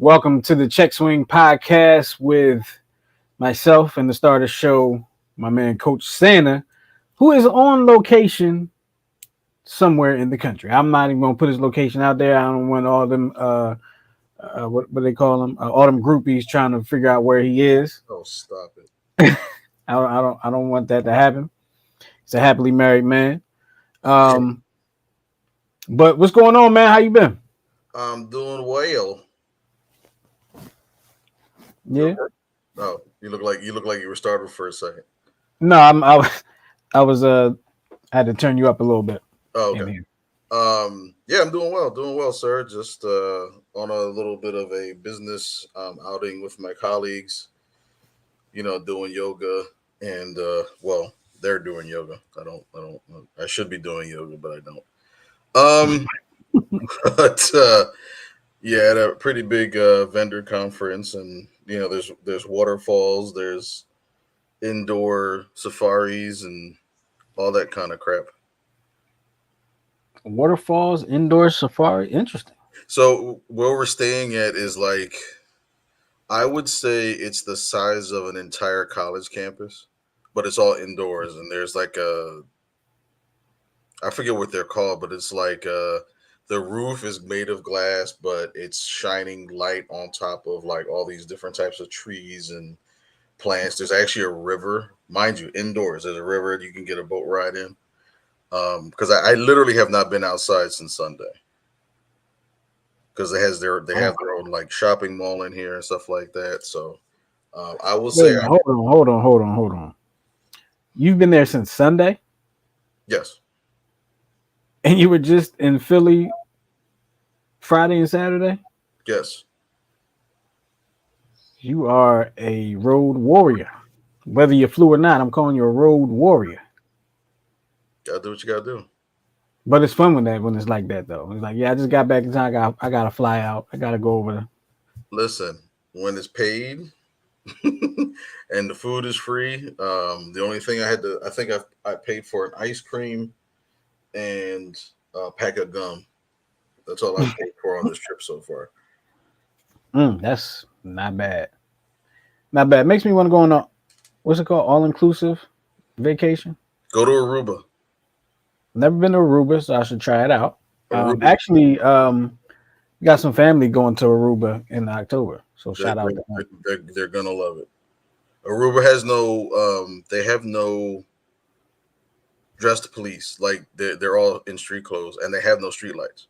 Welcome to the Check Swing Podcast with myself and the start of the show, my man Coach Santa, who is on location somewhere in the country. I'm not even gonna put his location out there. I don't want all them what they call them, all them groupies trying to figure out where he is. Oh, stop it! I don't want that to happen. He's a happily married man. But what's going on, man? How you been? I'm doing well. Yeah. Oh, you look like you were startled for a second. No, I was I had to turn you up a little bit. Oh, okay. Yeah, I'm doing well, sir. Just on a little bit of a business outing with my colleagues. Doing yoga, and they're doing yoga. I should be doing yoga, but I don't. But yeah, at a pretty big vendor conference, and there's waterfalls, there's indoor safaris, and all that kind of crap. Waterfalls, indoor safari, interesting. So where we're staying at is like, I would say it's the size of an entire college campus, but it's all indoors, and there's like I forget what they're called, but it's like the roof is made of glass, but it's shining light on top of like all these different types of trees and plants. There's actually a river, mind you, indoors. There's a river you can get a boat ride in. Because I literally have not been outside since Sunday. Because they have their own like shopping mall in here and stuff like that. So I will say, hold on. You've been there since Sunday, yes. and you were just in Philly Friday and Saturday? Yes. You are a road warrior. Whether you flew or not, I'm calling you a road warrior. Gotta do what you gotta do. But it's fun when it's like that, though. It's like, yeah, I just got back in time. I gotta fly out. I gotta go over there. Listen, when it's paid and the food is free, the only thing I paid for an ice cream and a pack of gum. That's all I paid for on this trip so far. That's not bad. Not bad. Makes me want to go on a, what's it called? All-inclusive vacation? Go to Aruba. Never been to Aruba, so I should try it out. Aruba. Actually, got some family going to Aruba in October. So shout out to them. They're gonna love it. Aruba has they have no dressed police. Like they're all in street clothes, and they have no street lights.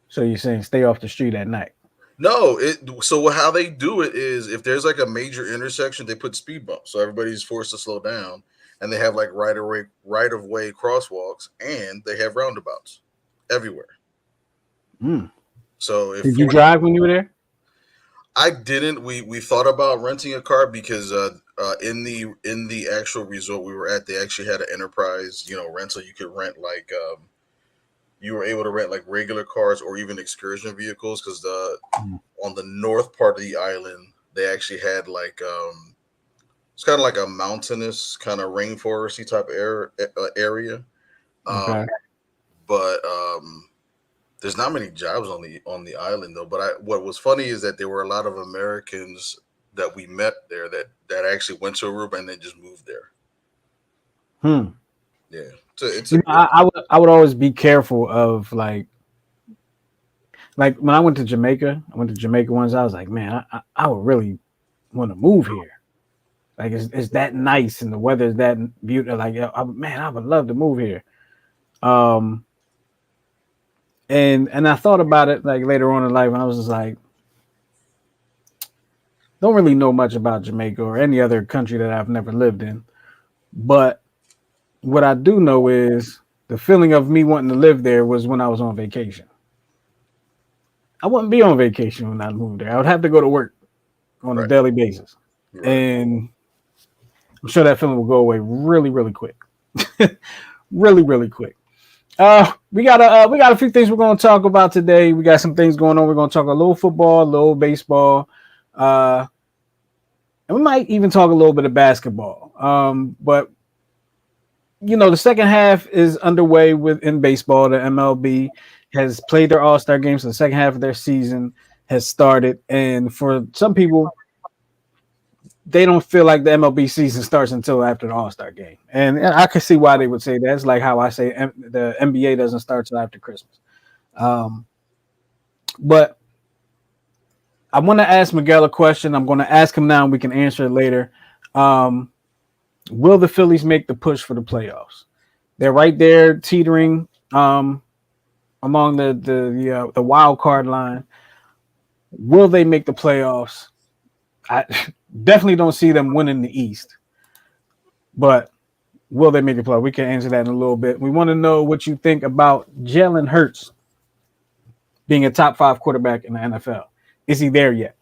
So you're saying stay off the street at night? No, so how they do it is if there's like a major intersection, they put speed bumps, so everybody's forced to slow down, and they have like right of way crosswalks, and they have roundabouts everywhere. So did you drive when you were there? I didn't. We thought about renting a car because in the actual resort we were at, they actually had an enterprise rental. You could rent like you were able to rent like regular cars or even excursion vehicles because on the north part of the island they actually had like it's kind of like a mountainous kind of rainforesty type area. Okay. But there's not many jobs on the island though. But what was funny is that there were a lot of Americans that we met there that actually went to Aruba and then just moved there. Yeah. I would always be careful of like when I went to Jamaica. I went to Jamaica once. I was like, man, I would really want to move here. Like it's that nice and the weather is that beautiful. Like man, I would love to move here. And I thought about it like later on in life, and I was just like, don't really know much about Jamaica or any other country that I've never lived in, but what I do know is the feeling of me wanting to live there was when I was on vacation. I wouldn't be on vacation when I moved there. I would have to go to work on a daily basis. Right. And I'm sure that feeling will go away really, really quick. really, really quick. We got a few things we're going to talk about today. We got some things going on. We're going to talk a little football, a little baseball. And we might even talk a little bit of basketball. But the second half is underway in baseball, the MLB. has played their All-Star games. So the second half of their season has started, and for some people, they don't feel like the MLB season starts until after the All-Star game, and I can see why they would say that. It's like how I say the NBA doesn't start till after Christmas. Um, but I want to ask Miguel a question. I'm going to ask him now, and we can answer it later. Um, will the Phillies make the push for the playoffs? They're right there, teetering among the wild card line. Will they make the playoffs? I definitely don't see them winning the East, but will they make the playoffs? We can answer that in a little bit. We want to know what you think about Jalen Hurts being a top 5 quarterback in the NFL. Is he there yet?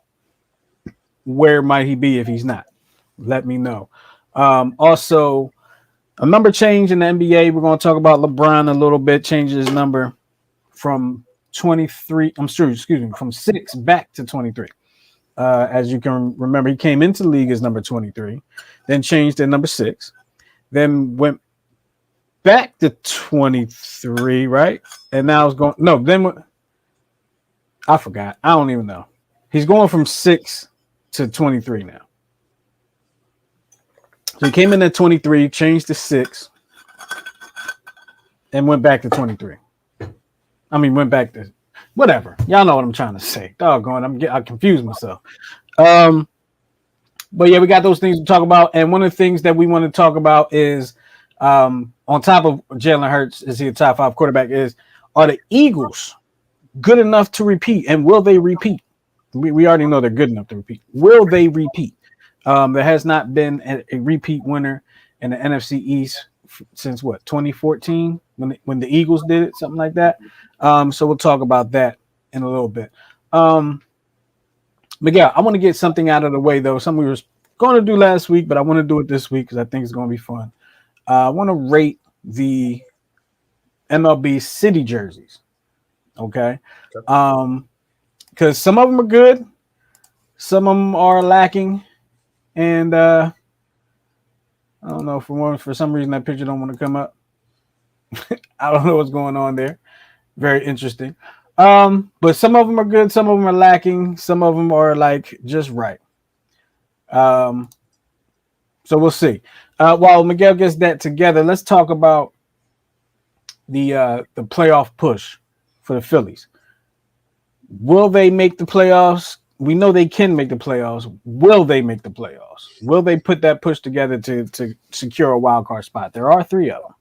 Where might he be if he's not? Let me know. Also, a number change in the NBA. We're going to talk about LeBron a little bit. Changes his number from 23. I'm sure, excuse me, from 6 back to 23. As you can remember, he came into the league as number 23, then changed to number 6, then went back to 23, right? And now it's going. No, then I forgot. I don't even know. He's going from 6 to 23 now. So he came in at 23, changed to 6, and went back to 23. I mean, went back to whatever. Y'all know what I'm trying to say. Doggone, I confused myself. But yeah, we got those things to talk about. And one of the things that we want to talk about is on top of Jalen Hurts, is he a top 5 quarterback? Are the Eagles good enough to repeat? And will they repeat? We already know they're good enough to repeat. Will they repeat? There has not been a repeat winner in the NFC East since 2014 when the Eagles did it, something like that. So we'll talk about that in a little bit. Miguel, I want to get something out of the way though. Something we were going to do last week, but I want to do it this week because I think it's going to be fun. I want to rate the MLB city jerseys. Okay. Because some of them are good, some of them are lacking, and I don't know, for some reason that picture don't want to come up. I don't know what's going on there. Very interesting. But some of them are good, some of them are lacking, some of them are like just right. So we'll see. While Miguel gets that together, let's talk about the playoff push for the Phillies. Will they make the playoffs? We know they can make the playoffs. Will they make the playoffs? Will they put that push together to secure a wild card spot? There are 3 of them.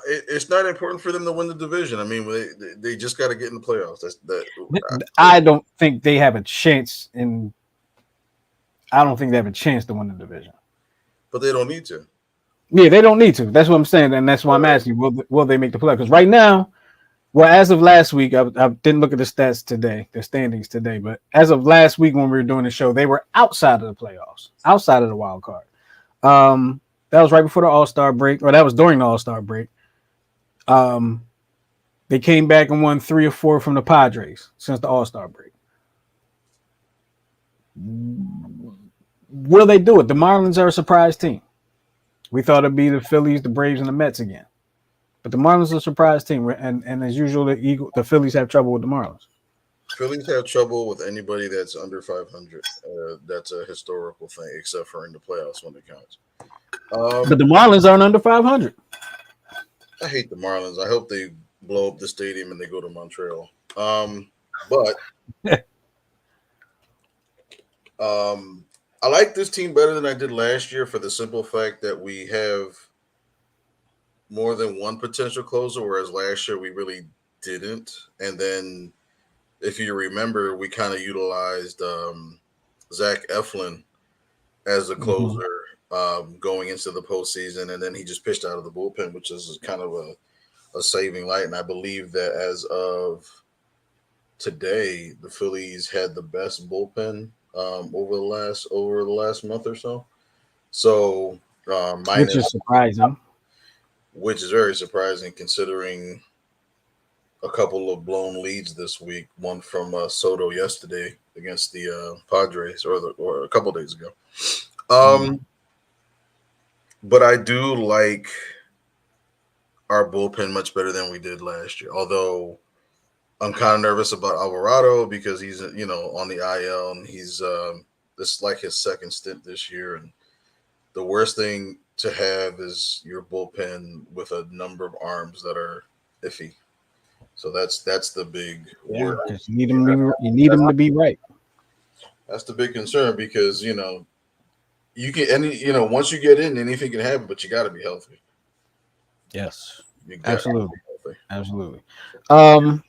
It's not important for them to win the division. I mean, they just got to get in the playoffs. I don't think they have a chance I don't think they have a chance to win the division. But they don't need to. Yeah, they don't need to. That's what I'm saying, and that's why I'm asking you, will they make the playoffs? Because right now, well, as of last week, I didn't look at the stats today, the standings today, but as of last week when we were doing the show, they were outside of the playoffs, outside of the wild card. That was right before the All-Star break, or that was during the All-Star break. They came back and won 3 or 4 from the Padres since the All-Star break. Will they do it? The Marlins are a surprise team. We thought it'd be the Phillies, the Braves, and the Mets again. But the Marlins are a surprise team, and as usual, the Phillies have trouble with the Marlins. Phillies have trouble with anybody that's under 500. That's a historical thing, except for in the playoffs when it counts. But the Marlins aren't under 500. I hate the Marlins. I hope they blow up the stadium and they go to Montreal. But I like this team better than I did last year for the simple fact that we have more than one potential closer, whereas last year we really didn't. And then, if you remember, we kind of utilized Zach Eflin as a closer going into the postseason, and then he just pitched out of the bullpen, which is kind of a saving light. And I believe that as of today, the Phillies had the best bullpen over the last month or so. So, Which is surprising. Which is very surprising considering a couple of blown leads this week. One from Soto yesterday against the Padres, or a couple days ago. But I do like our bullpen much better than we did last year. Although I'm kind of nervous about Alvarado because he's on the IL and he's this is like his second stint this year. And the worst thing to have is your bullpen with a number of arms that are iffy. So that's the big Yeah, worry. because you need them to be right. That's the big concern because you can once you get in, anything can happen, but you got to be healthy. Yes, You got to absolutely, be healthy. absolutely. Um,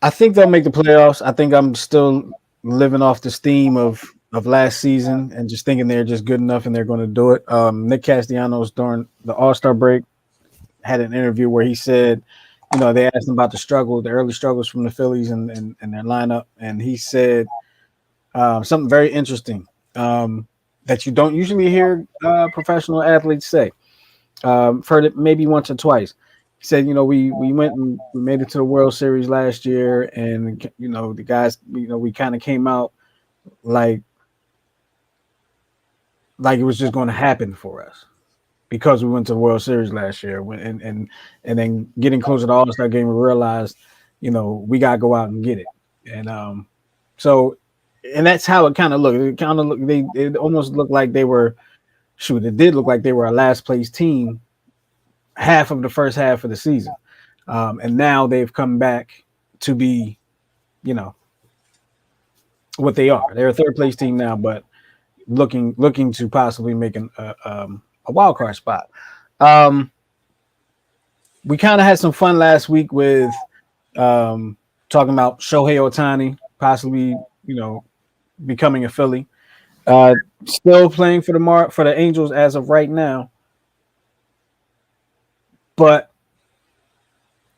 I think they'll make the playoffs. I think I'm still living off the steam of last season and just thinking they're just good enough and they're going to do it. Nick Castellanos during the All Star break had an interview where he said, they asked him about the early struggles from the Phillies and their lineup, and he said something very interesting that you don't usually hear professional athletes say. Heard it maybe once or twice. He said, we went and we made it to the World Series last year, and the guys, we kind of came out like it was just going to happen for us because we went to the World Series last year, and then getting closer to the All Star game, we realized, we got to go out and get it, and so, and that's how it kind of looked. It kind of looked, it almost looked like they were, shoot, it did look like they were a last place team half of the first half of the season. And now they've come back to be, you know, what they are. They're a third place team now, but looking to possibly make a wild card spot. Um, we kind of had some fun last week with talking about Shohei Ohtani possibly, becoming a Philly. Still playing for the Angels as of right now, but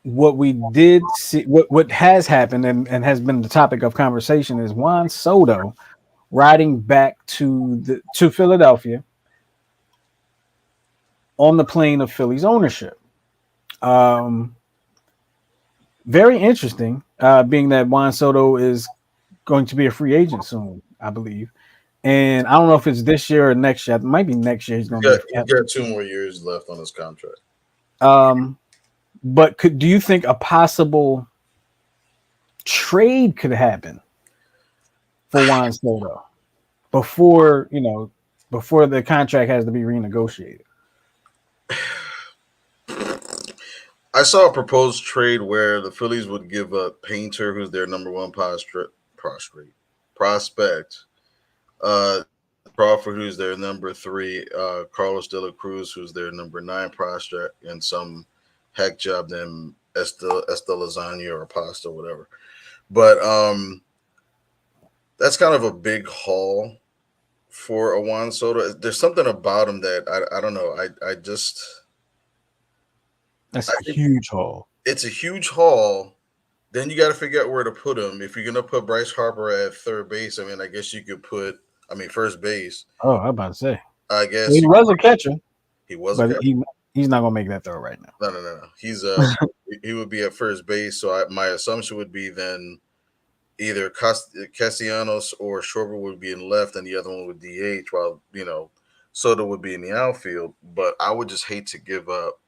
what we did see, what has happened and has been the topic of conversation is Juan Soto riding back to Philadelphia on the plane of Phillies ownership. Um, Very interesting, being that Juan Soto is going to be a free agent soon, I believe. And I don't know if it's this year or next year. It might be next year. He's He's going to be got a he's got 2 more years left on his contract. um, but do you think a possible trade could happen for Juan Soto before before the contract has to be renegotiated? I saw a proposed trade where the Phillies would give up Painter, who's their number one prospect, uh, Crawford, who's their number three, Carlos De La Cruz, who's their number nine prospect, and some hack job named Esta Lasagna or Pasta, whatever. But that's kind of a big haul for a Juan Soto. There's something about him that I don't know. That's I a think huge haul. it's a huge haul. Then you got to figure out where to put him. If you're gonna put Bryce Harper at third base, I mean, I guess you could put. I mean, first base. Oh, I'm about to say. I Well, guess he was a catcher, he was a but catcher. he's not gonna make that throw right now. No. He's he would be at first base. So my assumption would be then either Castellanos or Schwarber would be in left, and the other one would DH, while Soto would be in the outfield. But I would just hate to give up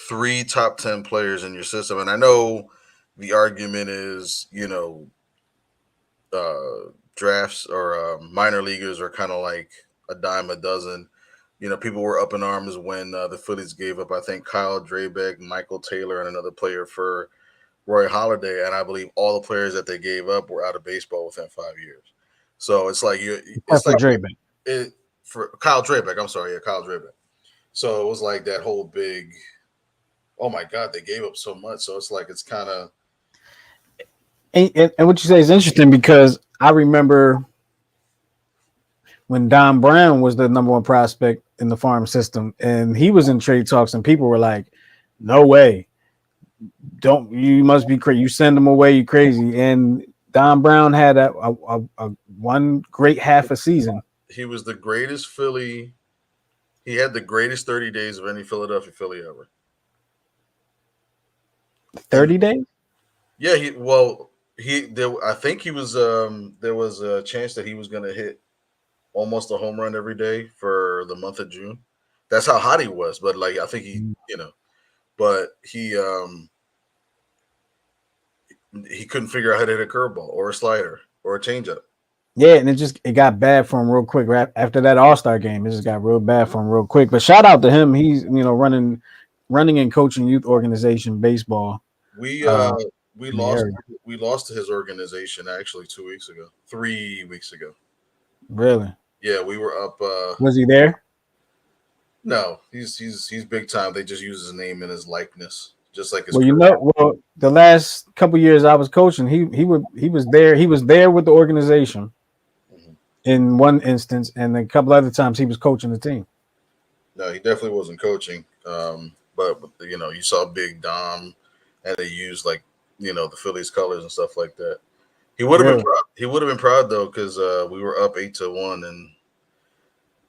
three top 10 players in your system. And I know the argument is, drafts or minor leaguers are kind of like a dime a dozen. People were up in arms when the Phillies gave up, I think, Kyle Drabeck, Michael Taylor, and another player for Roy Halladay. And I believe all the players that they gave up were out of baseball within 5 years. So it's like Except for Draymond. it for Kyle Drabeck. I'm sorry, yeah, Kyle Drabeck. So it was like that whole big. Oh my God, they gave up so much. So it's like it's kind of. And what you say is interesting because I remember when Don Brown was the number one prospect in the farm system, and he was in trade talks, and people were like, "No way, don't you must be crazy. You send him away, you crazy." And Don Brown had a one great half a season. He was the greatest Philly. He had the greatest 30 days of any Philadelphia Philly ever. 30 days. Yeah, I think there was a chance that he was going to hit almost a home run every day for for the month of June. That's how hot he was. But like I think but he couldn't figure out how to hit a curveball or a slider or a changeup. Yeah, and it got bad for him real quick. Right after that All-Star game, it just got real bad for him real quick. But shout out to him. He's running and coaching youth organization baseball We uh, we in the lost area. we lost to his organization actually 2 weeks ago, 3 weeks ago. Really? Yeah, we were up. Was he there? No, he's big time. They just use his name and his likeness, just like his Well, career. the last couple years I was coaching, he was there. He was there with the organization Mhm. in one instance, and a couple other times he was coaching the team. No, he definitely wasn't coaching. But you saw Big Dom, and they used like the Phillies colors and stuff like that. He would have been Really? proud. He would have been proud though, because we were up 8-1 and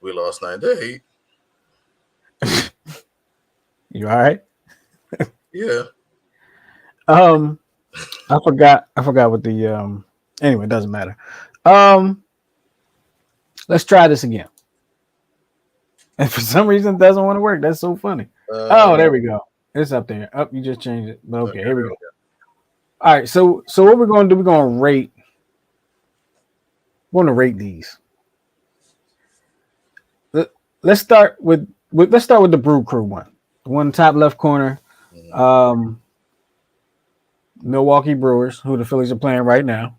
we lost 9-8. You all right? Yeah. Um, I forgot what the Anyway, it doesn't matter. Um, let's try this again. And for some reason, it doesn't want to work. That's so funny. Uh, Oh, there we go. It's up there. Up, you just changed it. But okay, okay. here we There we go. All right. So what we're gonna do? We're gonna rate. We're gonna rate these. Let, let's start with the Brew Crew one. The one top left corner. go. Mhm. Um, Milwaukee Brewers, who the Phillies are playing right now,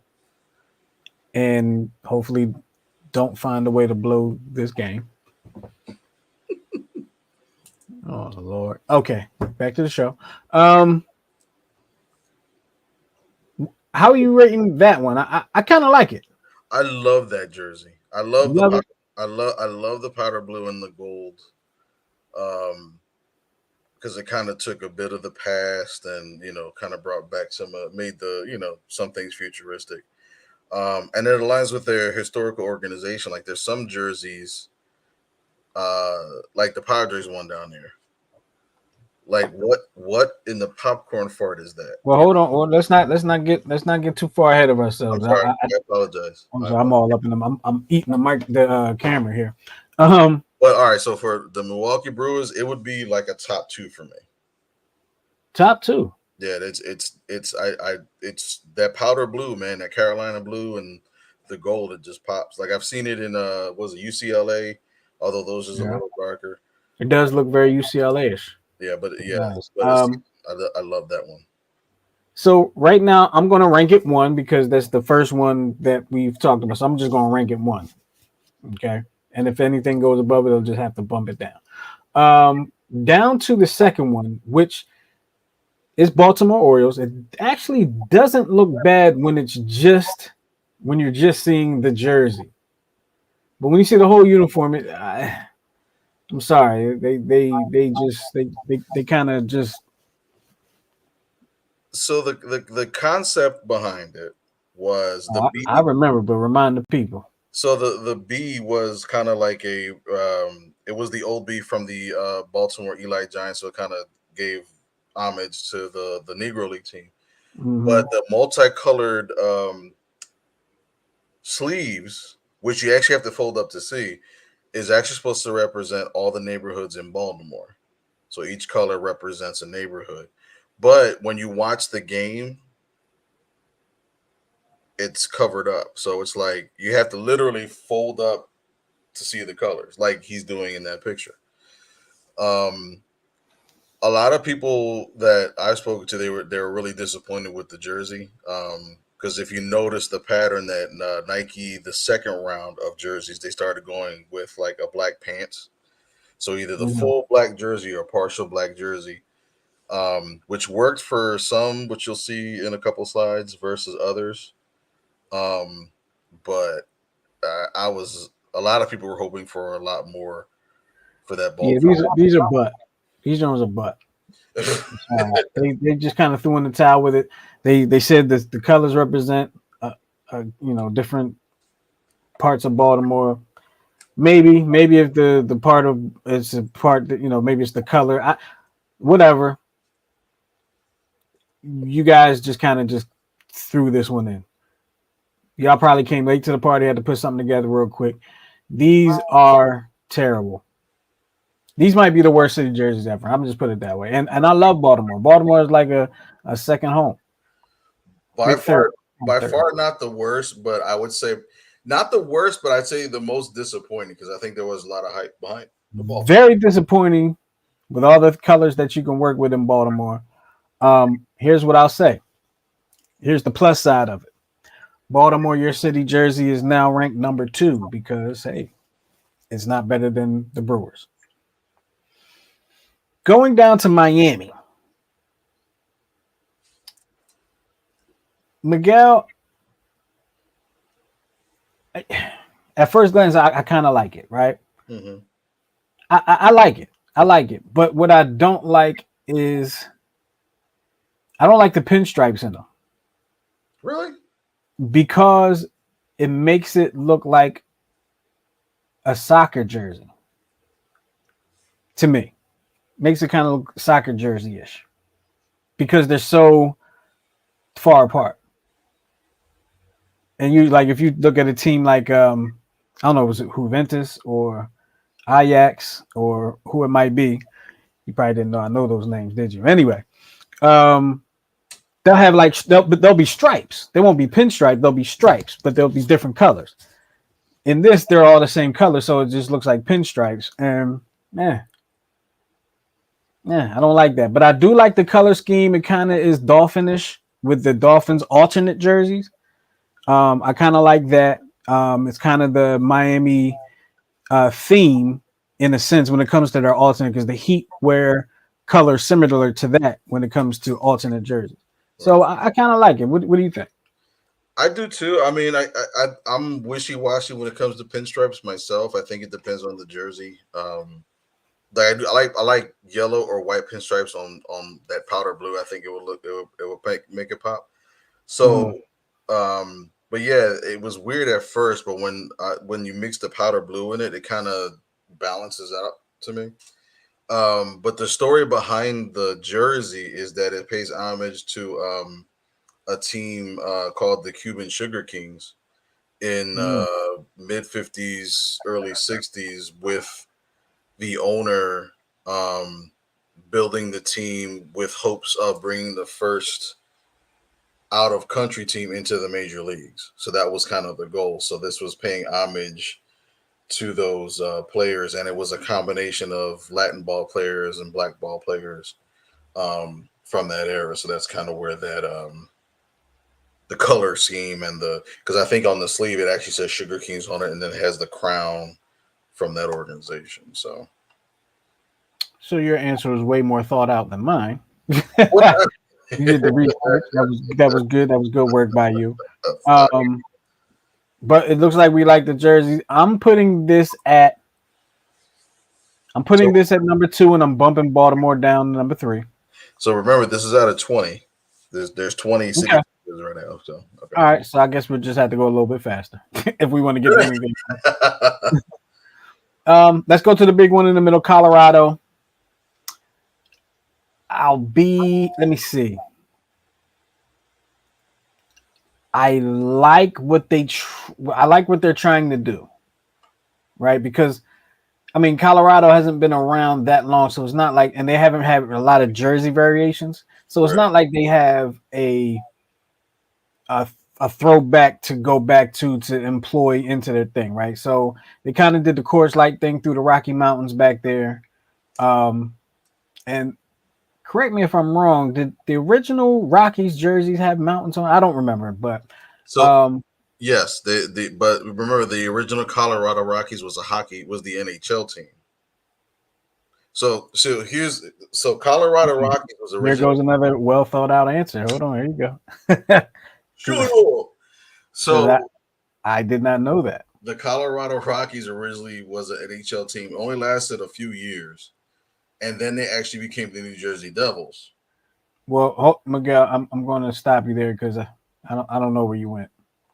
and hopefully don't find a way to blow this game. Oh Lord. Okay, back to the show. Um, how are you rating that one? I kind of like it. I love that jersey. I You love the love it. powder. I love the powder blue and the gold. Um, because it kind of took a bit of the past and kind of brought back made the some things futuristic. And it aligns with their historical organization. Like there's some jerseys, like the Padres one down there. Like what in the popcorn fart is that? Well, hold on. Well, let's not get too far ahead of I'm ourselves. sorry. I apologize. I'm I sorry. I'm apologize. all up in them. I'm eating the camera here. Um, But all right, so for the Milwaukee Brewers, it would be like a top two for me. top two. Yeah, it's that powder blue, man, that Carolina blue and the gold. It just pops. Like I've seen it in was it UCLA? Although those is a Yeah, little darker. it does look very UCLA-ish. Yeah, but It yeah, does. but it's I love that one. So right now I'm gonna rank it one because that's the first one that we've talked about. So I'm just gonna rank it one. Okay. And if anything goes above it, it'll just have to bump it down. Down to the second one, which is Baltimore Orioles. It actually doesn't look bad when you're just seeing the jersey. But when you see the whole uniform, I'm sorry, they kind of just. So the concept behind it was the Oh, I B. remember, but remind the people. So the B was kind of like it was the old B from the Baltimore Eli Giants, so it kind of gave homage to the Negro League team. Hmm. But the multicolored sleeves, which you actually have to fold up to see, is actually supposed to represent all the neighborhoods in Baltimore. So each color represents a neighborhood. But when you watch the game, it's covered up. So it's like you have to literally fold up to see the colors, like he's doing in that picture. Um, a lot of people that I've spoken to, they were really disappointed with the jersey. Because if you notice the pattern that Nike, the second round of jerseys, they started going with like a black pants. So either the Hmm. full black jersey or partial black jersey, which worked for some, which you'll see in a couple slides, versus others. Um, but I was a lot of people were hoping for a lot more for that Yeah, ball. these are butt. These ones are butt. They just kind of threw in the towel with it. They said that the colors represent different parts of Baltimore. Maybe if the part of it's a part that maybe it's the color. Whatever. You guys just kind of just threw this one in. Y'all probably came late to the party, had to put something together real quick. These are Terrible. These might be the worst city jerseys ever. I'm just put it that way. And I love Baltimore. Baltimore is like a second home. By Maybe third. by Third. far not the worst, but I would say not the worst, but I'd say the most disappointing because I think there was a lot of hype behind the Baltimore. Very disappointing with all the colors that you can work with in Baltimore. Here's what I'll say. Here's the plus side of it. Baltimore, your city jersey is now ranked number 2 because hey, it's not better than the Brewers. Going down to Miami. Miguel, at first glance, I kind of like it, right? Mm-hmm. I like it. I like it. But what I don't like is I don't like the pinstripes in them. Really? Because it makes it look like a soccer jersey. To me. Makes it kind of look soccer jersey-ish. Because they're so far apart. And you like if you look at a team like I don't know, was it Juventus or Ajax or who it might be? You probably didn't know I know those names, did you? Anyway, they'll have like they'll be stripes. They won't be pinstripes. They'll be stripes, but they'll be different colors. In this, they're all the same color, so it just looks like pinstripes. And I don't like that. But I do like the color scheme. It kind of is Dolphinish with the Dolphins alternate jerseys. I kind of like that. It's kind of the Miami theme in a sense when it comes to their alternate because the Heat wear colors similar to that when it comes to alternate jerseys. So I kind of like it. What do you think? I do too. I mean, I'm wishy washy when it comes to pinstripes myself. I think it depends on the jersey. I like yellow or white pinstripes on that powder blue. I think it would make it pop. So, but yeah, it was weird at first, but when you mix the powder blue in it, it kind of balances out to me. But the story behind the jersey is that it pays homage to a team called the Cuban Sugar Kings in mid 50s, early 60s, with the owner building the team with hopes of bringing the first out of country team into the major leagues. So that was kind of the goal. So this was paying homage to those players, and it was a combination of Latin ball players and black ball players from that era. So that's kind of where that the color scheme and because I think on the sleeve it actually says Sugar Kings on it, and then it has the crown from that organization. So your answer was way more thought out than mine. You did the research. That was good. That was good work by you. But it looks like we like the jerseys. I'm putting this at number 2, and I'm bumping Baltimore down to number 3. So remember, this is out of 20. There's 20 cities right now. So okay. All right. So I guess we'll just have to go a little bit faster if we want to get anything. Let's go to the big one in the middle, Colorado. Let me see. I like what they're trying to do, right? Because I mean, Colorado hasn't been around that long, so it's not like, and they haven't had a lot of jersey variations, so it's not like they have a throwback to go back to employ into their thing, right? So they kind of did the Coors Light thing through the Rocky Mountains back there, and correct me if I'm wrong. Did the original Rockies jerseys have mountains on? I don't remember, but yes, but remember the original Colorado Rockies was the NHL team. So Colorado Rockies was original. There goes another well thought out answer. Hold on, here you go. Sure. So I did not know that. The Colorado Rockies originally was an NHL team. It only lasted a few years. And then they actually became the New Jersey Devils. Well, Miguel, I'm going to stop you there because I don't know where you went.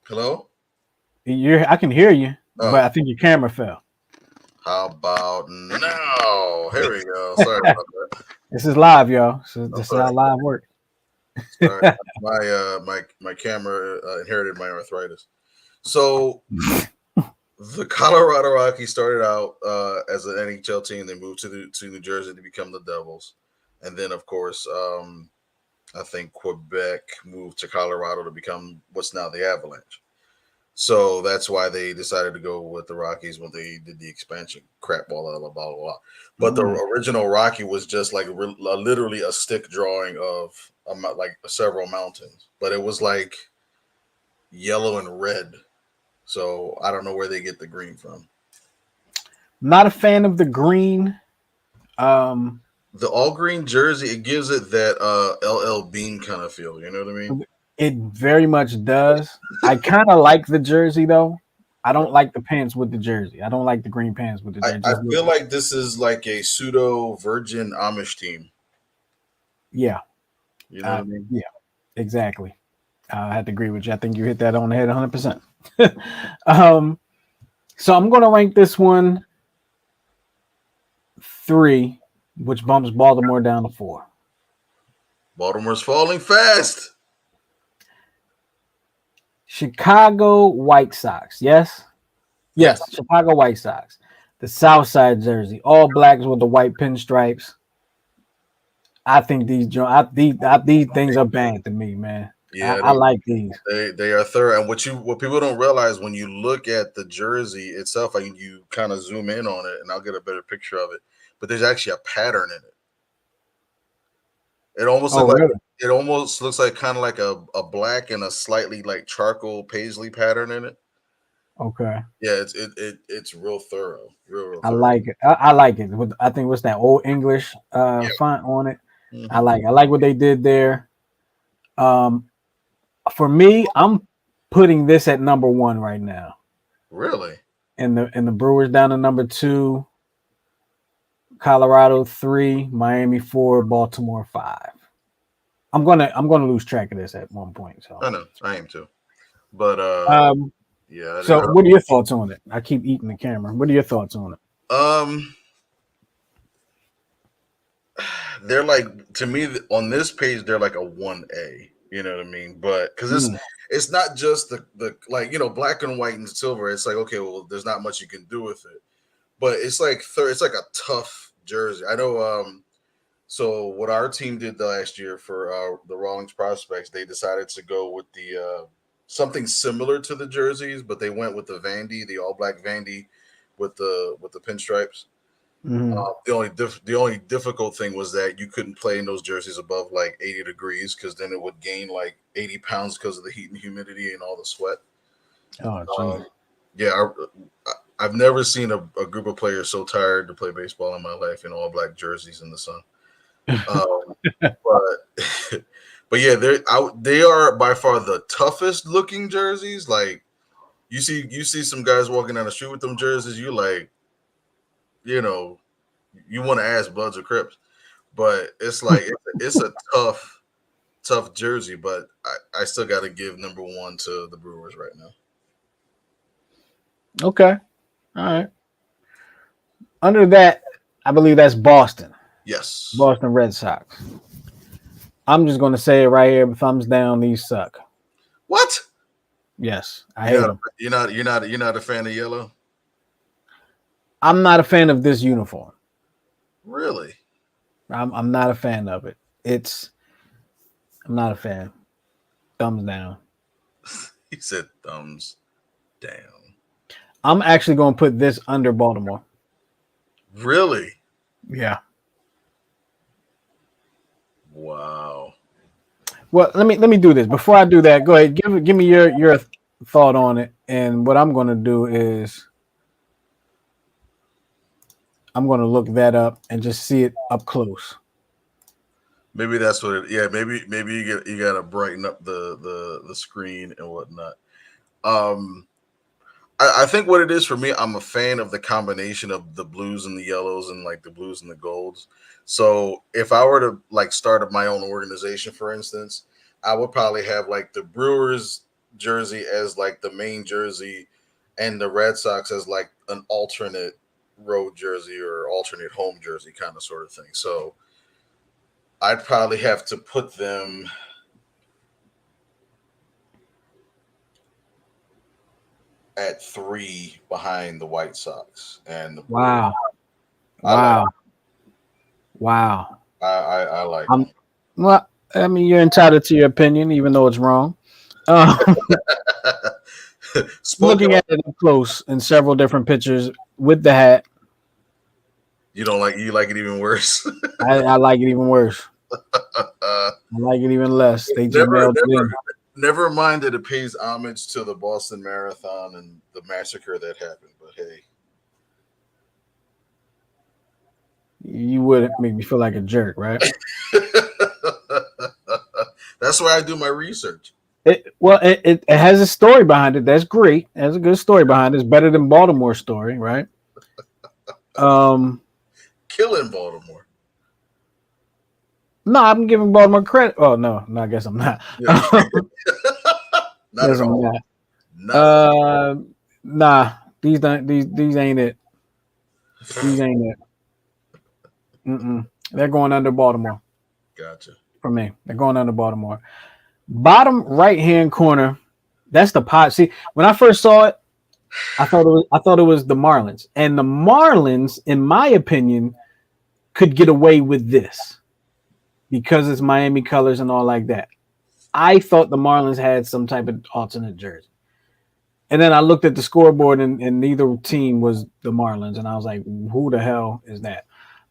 Hello? I can hear you, but I think your camera fell. How about now? Here we go. Sorry about that. This is live, y'all. So this is how live works. Sorry. My camera inherited my arthritis. So the Colorado Rockies started out as an NHL team. They moved to New Jersey to become the Devils, and then of course, I think Quebec moved to Colorado to become what's now the Avalanche. So that's why they decided to go with the Rockies when they did the expansion crap, blah blah blah blah blah. But the Mm. original Rocky was just like literally a stick drawing of like several mountains, but it was like yellow and red. So I don't know where they get the green from. Not a fan of the green. Um, The all green jersey, it gives it that LL Bean kind of feel. You know what I mean? it very much does. I kind of like the jersey though. I don't like the pants with the jersey. I don't like the green pants with the jersey. I Just look, feel like this is like a pseudo virgin Amish team. yeah, You know what I mean? yeah, exactly. I had to agree with you. I think you hit that on the head 100%. um, so I'm going to rank this one 3, which bumps Baltimore down to 4. Baltimore's falling fast. Chicago White Sox. Yes? Yes. Yes, Chicago White Sox. The South Side jersey, all blacks with the white pinstripes. I think these things are bad to me, man. Yeah, I like these. they are thorough. And what people don't realize when you look at the jersey itself, like you kind of zoom in on it, and I'll get a better picture of it. But there's actually a pattern in it. It almost Oh, look like really? it almost looks like kind of like a black and a slightly like charcoal paisley pattern in it. Okay. Yeah, it's real thorough, real I thorough. like it. I like it. I think what's that old English font on it. Yeah. I like what they did there. Um, for me, I'm putting this at number 1 right now, Really? and the Brewers down to number 2, Colorado 3, Miami 4, Baltimore 5. I'm gonna lose track of this at one point. So, I know, I am too. But um, yeah, so what are your thoughts on it? I keep eating the camera. What are your thoughts on it? um, they're like to me on this page they're like a 1A. You know what I mean? But because Mm, it's not just the like black and white and silver. It's like okay, well, there's not much you can do with it. But it's like it's like a tough jersey. I know. So what our team did the last year for the Rawlings prospects, they decided to go with the something similar to the jerseys, but they went with the Vandy, the all black Vandy, with the pinstripes. mm-hmm. The only difficult thing was that you couldn't play in those jerseys above like 80 degrees because then it would gain like 80 pounds because of the heat and humidity and all the sweat. Oh, geez. Yeah, I've never seen a group of players so tired to play baseball in my life in all black jerseys in the sun. But but yeah, they are by far the toughest looking jerseys. Like you see some guys walking down the street with them jerseys, you like, you know, you want to ask Bloods or Crips. But it's like it's a tough jersey, but I still got to give number 1 to the Brewers right now. Okay. All right. Under that, I believe that's Boston. Yes. Boston Red Sox. I'm just going to say it right here. Thumbs down. These suck. What? Yes, I hate them. You're not a fan of yellow? I'm not a fan of this uniform. Really? I'm not a fan of it. I'm not a fan. Thumbs down. He said thumbs down. I'm actually going to put this under Baltimore. Really? Yeah. Wow. Well, let me do this. Before I do that, go ahead. Give me your thought on it. And what I'm going to do is I'm going to look that up and just see it up close. Maybe that's what it. Yeah, maybe you got to brighten up the screen and whatnot. Um, I think what it is for me, I'm a fan of the combination of the blues and the yellows and like the blues and the golds. So if I were to like start my own organization, for instance, I would probably have like the Brewers jersey as like the main jersey, and the Red Sox as like an alternate road jersey or alternate home jersey kind of sort of thing. So I'd probably have to put them at 3 behind the White Sox and the Brewers. Wow. I like Wow. Wow. I like I'm well. I mean, you're entitled to your opinion, even though it's wrong. Uh, them. Spoken looking like at it up close in several different pictures with the hat, you don't like you like it even worse. I like it even worse. uh, I like it even less. They just never mailed it never in. never mind that it pays homage to the Boston Marathon and the massacre that happened. But hey, You would make me feel like a jerk, right? that's why I do my research. It has a story behind it. That's great. It has a good story behind it. It's better than Baltimore's story, right? Um, Killing Baltimore. no, I'm giving Baltimore credit. Oh no, I guess I'm not. Yeah, not Guess at I'm all. not. Not at all. Uh, nah, these ain't it. These ain't it. Mm-mm. They're going under Baltimore Gotcha. for me. They're going under Baltimore. Bottom right hand corner. That's the pot. See, when I first saw it, I thought it was the Marlins, and the Marlins, in my opinion, could get away with this because it's Miami colors and all like that. I thought the Marlins had some type of alternate jersey. And then I looked at the scoreboard and neither team was the Marlins. And I was like, who the hell is that?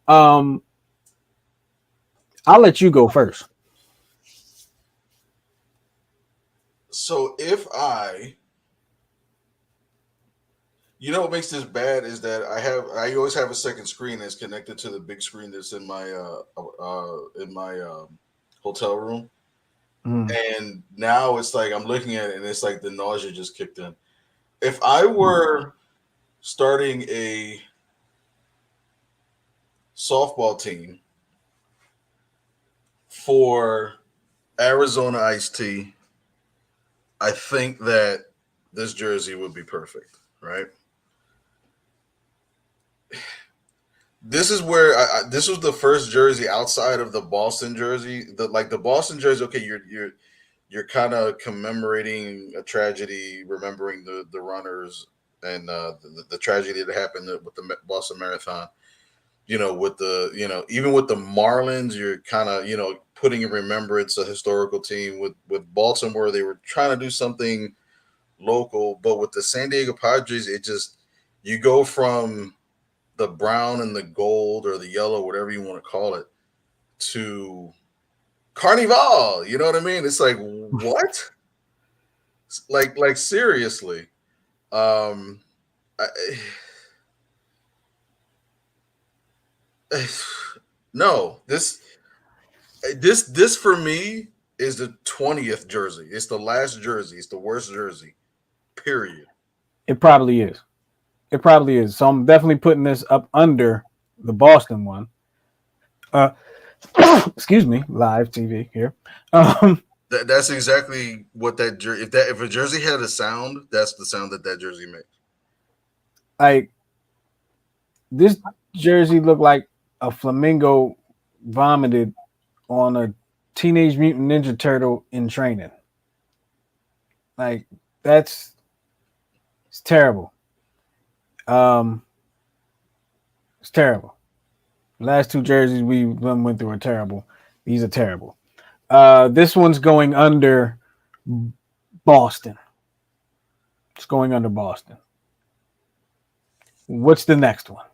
Um, I'll let you go first. So if you know what makes this bad is that I always have a second screen that's connected to the big screen that's in my hotel room, Mm. and now it's like I'm looking at it and it's like the nausea just kicked in. If I were starting a softball team for Arizona Iced Tea, I think that this jersey would be perfect, right? This is where this was the first jersey outside of the Boston jersey. The Boston jersey. Okay, you're kind of commemorating a tragedy, remembering the runners and the tragedy that happened with the Boston Marathon. You know, with the even with the Marlins, you're kind of putting in remembrance a historical team. With Baltimore, they were trying to do something local, but with the San Diego Padres, it just you go from the brown and the gold or the yellow, whatever you want to call it, to Carnival. You know what I mean? It's like what? Like seriously. Um, I, no, this for me is the 20th jersey. It's the last jersey. It's the worst jersey. Period. It probably is. It probably is. So I'm definitely putting this up under the Boston one. Uh, excuse me, live TV here. That's exactly what that jersey. If a jersey had a sound, that's the sound that jersey makes. Like this jersey looked like a flamingo vomited on a Teenage Mutant Ninja Turtle in training. Like that's it's terrible. Um, it's terrible. Last two jerseys we went through are terrible. These are terrible. This one's going under Boston. It's going under Boston. What's the next one?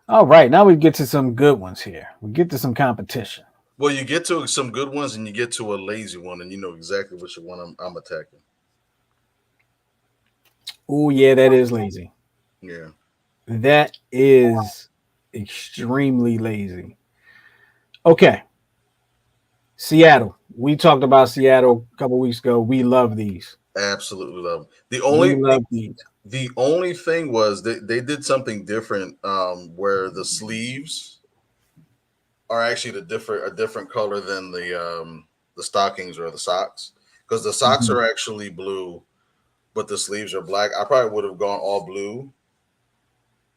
All right, now we get to some good ones here. We get to some competition. Well, you get to some good ones and you get to a lazy one, and you know exactly which one I'm attacking. Oh yeah, that is lazy. Yeah. That is extremely lazy. Okay, Seattle. We talked about Seattle a couple weeks ago. We love these. Absolutely love them. We love these. The only thing was they did something different, where the sleeves are actually a different color than the stockings or the socks, because the socks Mhm. are actually blue, but the sleeves are black. I probably would have gone all blue.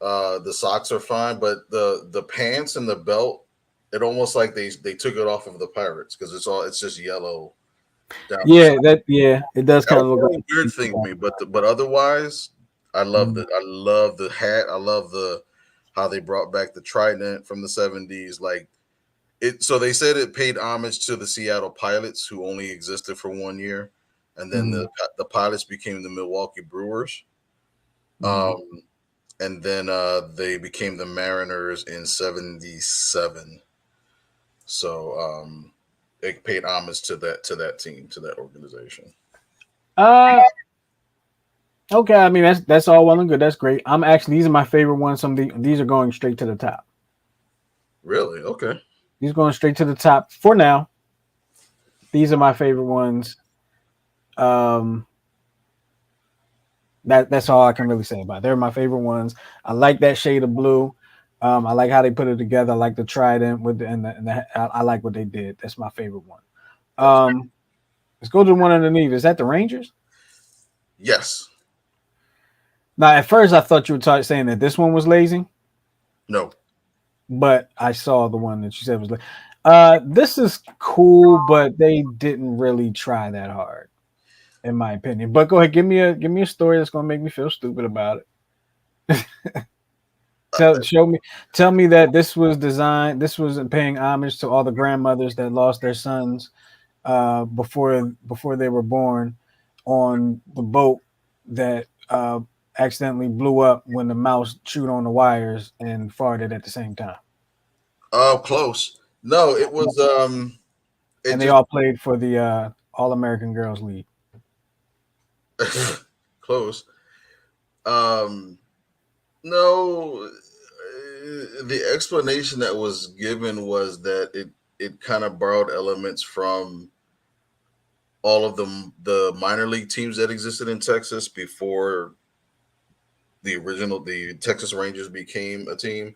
The socks are fine, but the pants and the belt, it almost like they took it off of the Pirates because it's just yellow down the side. Yeah, it does That kind was of the look only weird thing to like. me, but otherwise, Mhm. I love the hat. I love the how they brought back the trident from the 70s. Like it, so they said it paid homage to the Seattle Pilots, who only existed for 1 year, and then Mhm. the Pilots became the Milwaukee Brewers. Mhm. Um, and then they became the Mariners in '77. So it paid homage to that team, to that organization. Uh, okay. I mean, that's all well and good. That's great. I'm actually these are my favorite ones. These are going straight to the top. Really? Okay. These are going straight to the top for now. These are my favorite ones. Um, that's all I can really say about it. They're my favorite ones. I like that shade of blue. I like how they put it together. I like the trident with I like what they did. That's my favorite one. Gotcha. Um, let's go to the one underneath. Is that the Rangers? Yes. Now, at first, I thought you were saying that this one was lazy, No. but I saw the one that you said was lazy. This is cool, but they didn't really try that hard, in my opinion. But go ahead, give me a story that's gonna make me feel stupid about it. Uh, Show me, tell me that this was designed. This was paying homage to all the grandmothers that lost their sons before they were born on the boat that accidentally blew up when the mouse chewed on the wires and farted at the same time. close. No, it was it And they just all played for the All American Girls League. close. Um, no, the explanation that was given was that it kind of borrowed elements from all of the minor league teams that existed in Texas before the Texas Rangers became a team.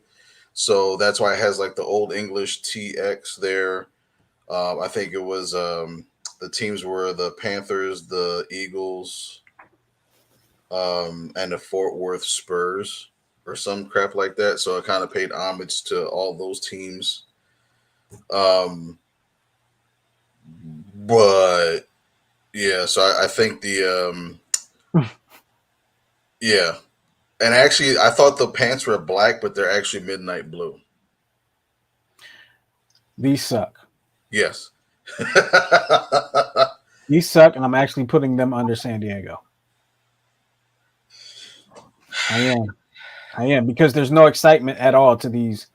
So that's why it has like the old English TX there. I think it was the teams were the Panthers, the Eagles, and the Fort Worth Spurs or some crap like that. So it kind of paid homage to all those teams. Um, but yeah, so I think yeah, and actually I thought the pants were black, but they're actually midnight blue. These suck. Yes. These suck, and I'm actually putting them under San Diego. I am. I am because there's no excitement at all to this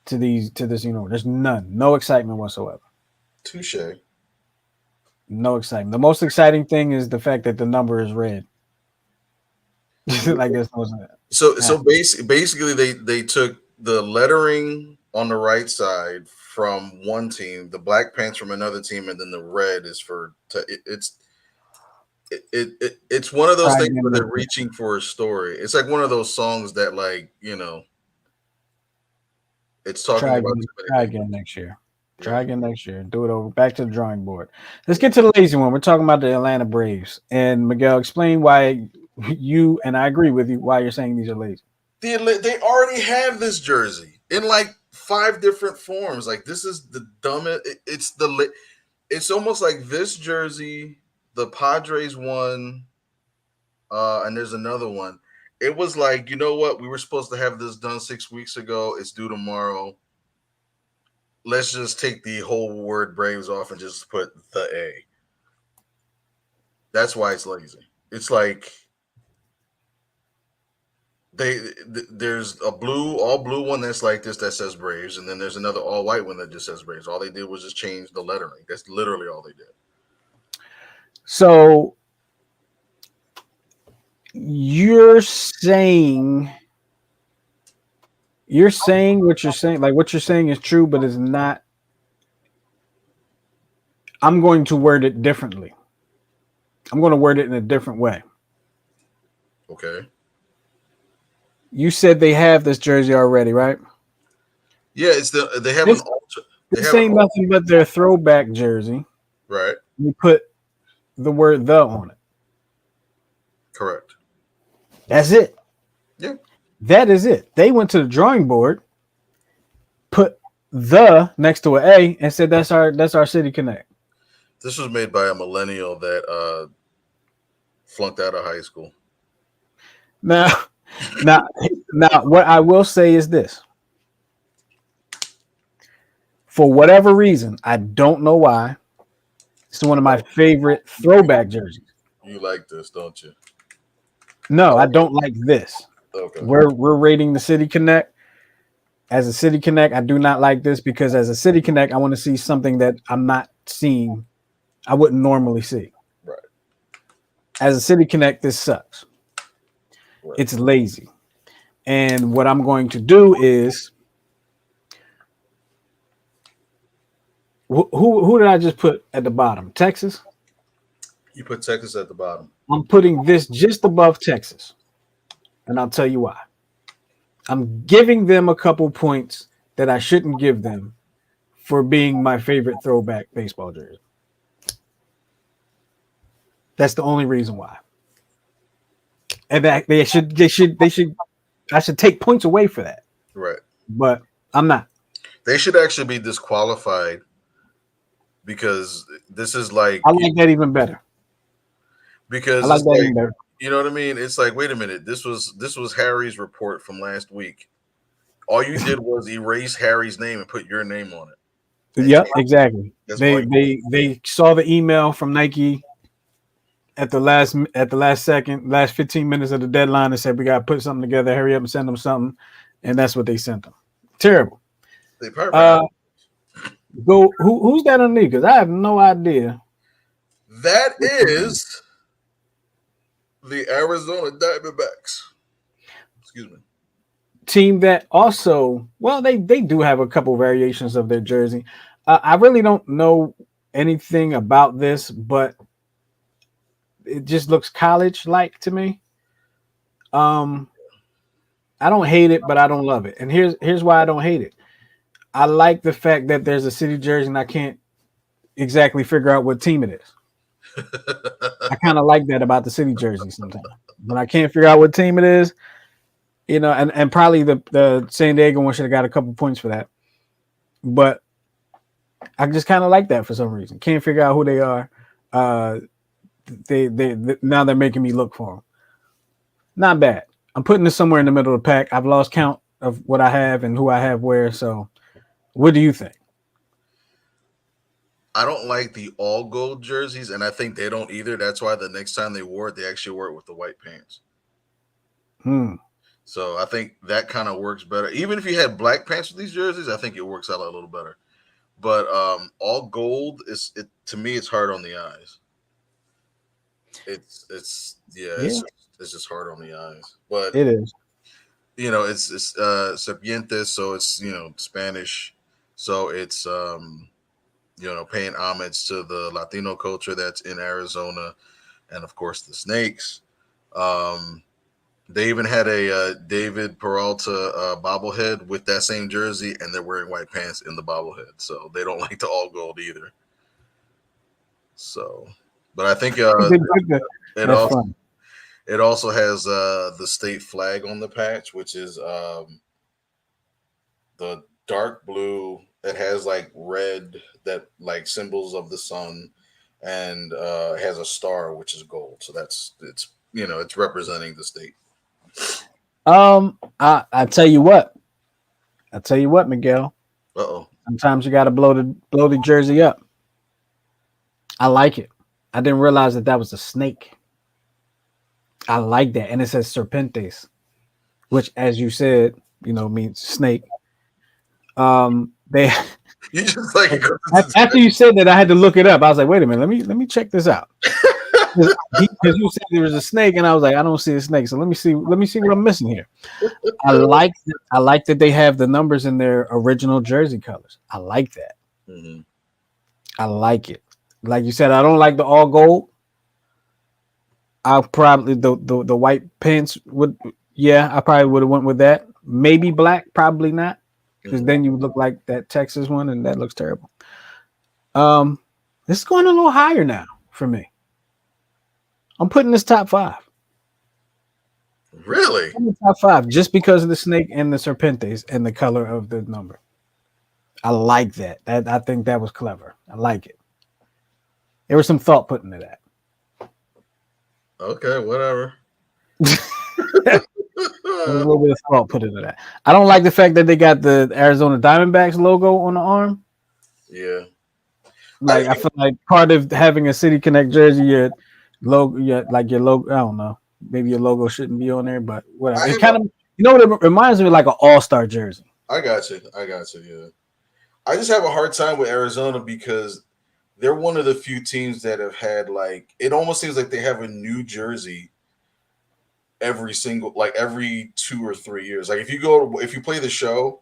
There's none. No excitement whatsoever. Touche. No excitement. The most exciting thing is the fact that the number is red. Like this wasn't So happening. basically they took the lettering on the right side from one team, the black pants from another team, and then the red is for it's one of those Try things again where next they're year. reaching for a story. It's like one of those songs that like it's talking about too many Try things. again next year. Try Yeah. again next year. Do it over. Back to the drawing board. Let's get to the lazy one. We're talking about the Atlanta Braves. And Miguel, explain why you and I agree with you why you're saying these are lazy. They already have this jersey in like five different forms. Like this is the dumbest. It's almost like this jersey, the Padres one, and there's another one. It was like, you know what? We were supposed to have this done 6 weeks ago. It's due tomorrow. Let's just take the whole word Braves off and just put the A. That's why it's lazy. It's like there's a blue all blue one that's like this that says Braves, and then there's another all white one that just says Braves. All they did was just change the lettering. That's literally all they did. So you're saying what you're saying, like what you're saying is true, but it's not. I'm going to word it differently. I'm going to word it in a different way. Okay. You said they have this jersey already, right? Yeah, it's they have an This alter they this have an ain't alt nothing but their throwback jersey. right. You put the word "the" on it. Correct. That's it. Yeah. That is it. They went to the drawing board, put "the" next to an A, and said that's our City Connect. This was made by a millennial that flunked out of high school. Now, now, now, what I will say is this: for whatever reason, I don't know why, it's one of my Oh, favorite throwback jerseys. you like this, don't you? No, I Okay. don't like this. Okay. We're rating the City Connect as a City Connect. I do not like this because as a City Connect, I want to see something that I'm not seeing. I wouldn't normally see. Right. As a City Connect, this sucks. Right. It's lazy. And what I'm going to do is who did I just put at the bottom? Texas. You put Texas at the bottom. I'm putting this just above Texas, and I'll tell you why. I'm giving them a couple points that I shouldn't give them for being my favorite throwback baseball jersey. That's the only reason why. And that they should I should take points away for that. Right. But I'm not. They should actually be disqualified because this is like I like that even better. I because like it's that like even better. you know what I mean. It's like wait a minute. This was Harry's report from last week. All you did was erase Harry's name and put your name on it. And Yep, exactly. that's They point. they they saw the email from Nike at the last second, last 15 minutes of the deadline and said we gotta put something together, hurry up and send them something. And that's what they sent them. Terrible. They probably ran out. Uh go who's that underneath? Because I have no idea. That is the Arizona Diamondbacks. Excuse me. Team that also, well, they do have a couple variations of their jersey. I really don't know anything about this, but it just looks college like to me. Um, I don't hate it, but I don't love it. And here's why I don't hate it. I like the fact that there's a city jersey, and I can't exactly figure out what team it is. I kind of like that about the city jersey sometimes. When I can't figure out what team it is, and probably the San Diego one should have got a couple points for that. But I just kind of like that for some reason. Can't figure out who they are. Uh, they now they're making me look for them. Not bad. I'm putting this somewhere in the middle of the pack. I've lost count of what I have and who I have where. So, what do you think? I don't like the all gold jerseys, and I think they don't either. That's why the next time they wore it, they actually wore it with the white pants. Hmm. So I think that kind of works better. Even if you had black pants with these jerseys, I think it works out a little better. But all gold is it to me. It's hard on the eyes. It's yeah. Yeah, It's just hard on the eyes. But it is. it's serpientes, so it's Spanish, so it's paying homage to the Latino culture that's in Arizona, and of course the snakes. Um, they even had a David Peralta bobblehead with that same jersey, and they're wearing white pants in the bobblehead, so they don't like the all gold either. So, but I think it That's also fun. it also has the state flag on the patch, which is the dark blue that has like red that like symbols of the sun, and it has a star which is gold. So it's representing the state. I tell you what. I tell you what, Miguel. Uh oh. Sometimes you got to blow the jersey up. I like it. I didn't realize that was a snake. I like that, and it says serpentes, which, as you said, means snake. They You just like after you said that, I had to look it up. I was like, wait a minute, let me check this out. Because you said there was a snake, and I was like, I don't see a snake. So let me see what I'm missing here. I like that they have the numbers in their original jersey colors. I like that. Mhm. I like it. Like you said, I don't like the all gold. I'll probably the white pants would. Yeah, I probably would have went with that. Maybe black, probably not, because Mhm. then you would look like that Texas one, and that looks terrible. Um, this is going a little higher now for me. I'm putting this top five. Really? I'm in the top five just because of the snake and the serpentes and the color of the number. I like that. I think that was clever. I like it. There was some thought put into that. Okay, whatever. little bit of thought put into that. I don't like the fact that they got the Arizona Diamondbacks logo on the arm. Yeah, I Like I feel like part of having a City Connect jersey, your logo, like your logo. I don't know. Maybe your logo shouldn't be on there, but whatever. I It have a kind of, what it reminds me of, like an All Star jersey. I got you. I got you. Yeah, I just have a hard time with Arizona because they're one of the few teams that have had like it almost seems like they have a new jersey every 2 or 3 years. Like if you play the show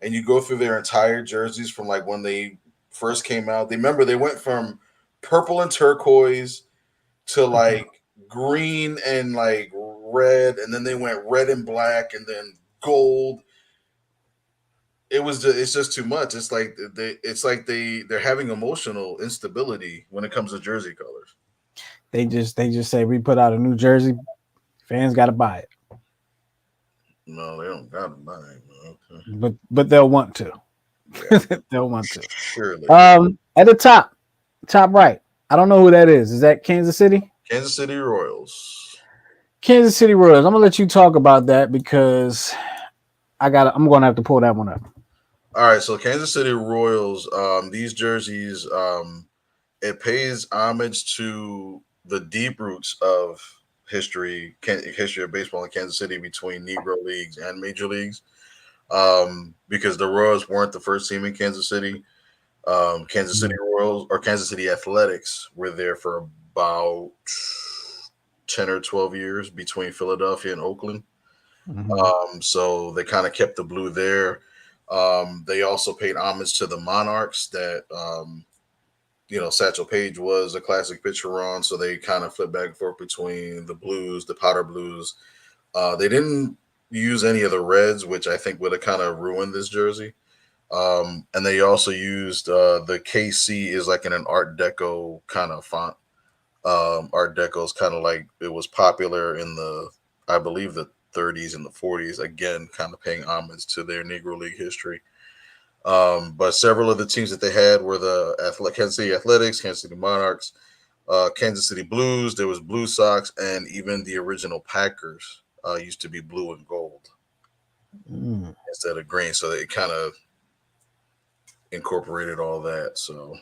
and you go through their entire jerseys from like when they first came out, they went from purple and turquoise to Mhm. like green and like red, and then they went red and black, and then gold. It's just too much. They're having emotional instability when it comes to jersey colors. They just say we put out a new jersey, fans got to buy it, No, they don't got to buy it. Okay. but they'll want to. Yeah, They'll want to. surely. At the top right. I don't know who that is. Is that Kansas City? Kansas City Royals. Kansas City Royals. I'm gonna let you talk about that because I'm gonna have to pull that one up. All right, so Kansas City Royals. These jerseys. It pays homage to the deep roots of history of baseball in Kansas City between Negro leagues and major leagues. Because the Royals weren't the first team in Kansas City. Kansas City Royals or Kansas City Athletics were there for about 10 or 12 years between Philadelphia and Oakland. Mm-hmm. So they kind of kept the blue there. They also paid homage to the Monarchs that Satchel Paige was a classic pitcher on, so they kind of flipped back and forth between the blues, the powder blues. They didn't use any of the reds, which I think would have kind of ruined this jersey. And they also used the KC is like in an Art Deco kind of font. Art Deco is kind of like it was popular in I believe, the 30s and the 40s. Again, kind of paying homage to their Negro League history. But several of the teams that they had were the Kansas City Athletics, Kansas City Monarchs, Kansas City Blues. There was Blue Sox, and even the original Packers used to be blue and gold Mm. instead of green. So it kind of incorporated all that. So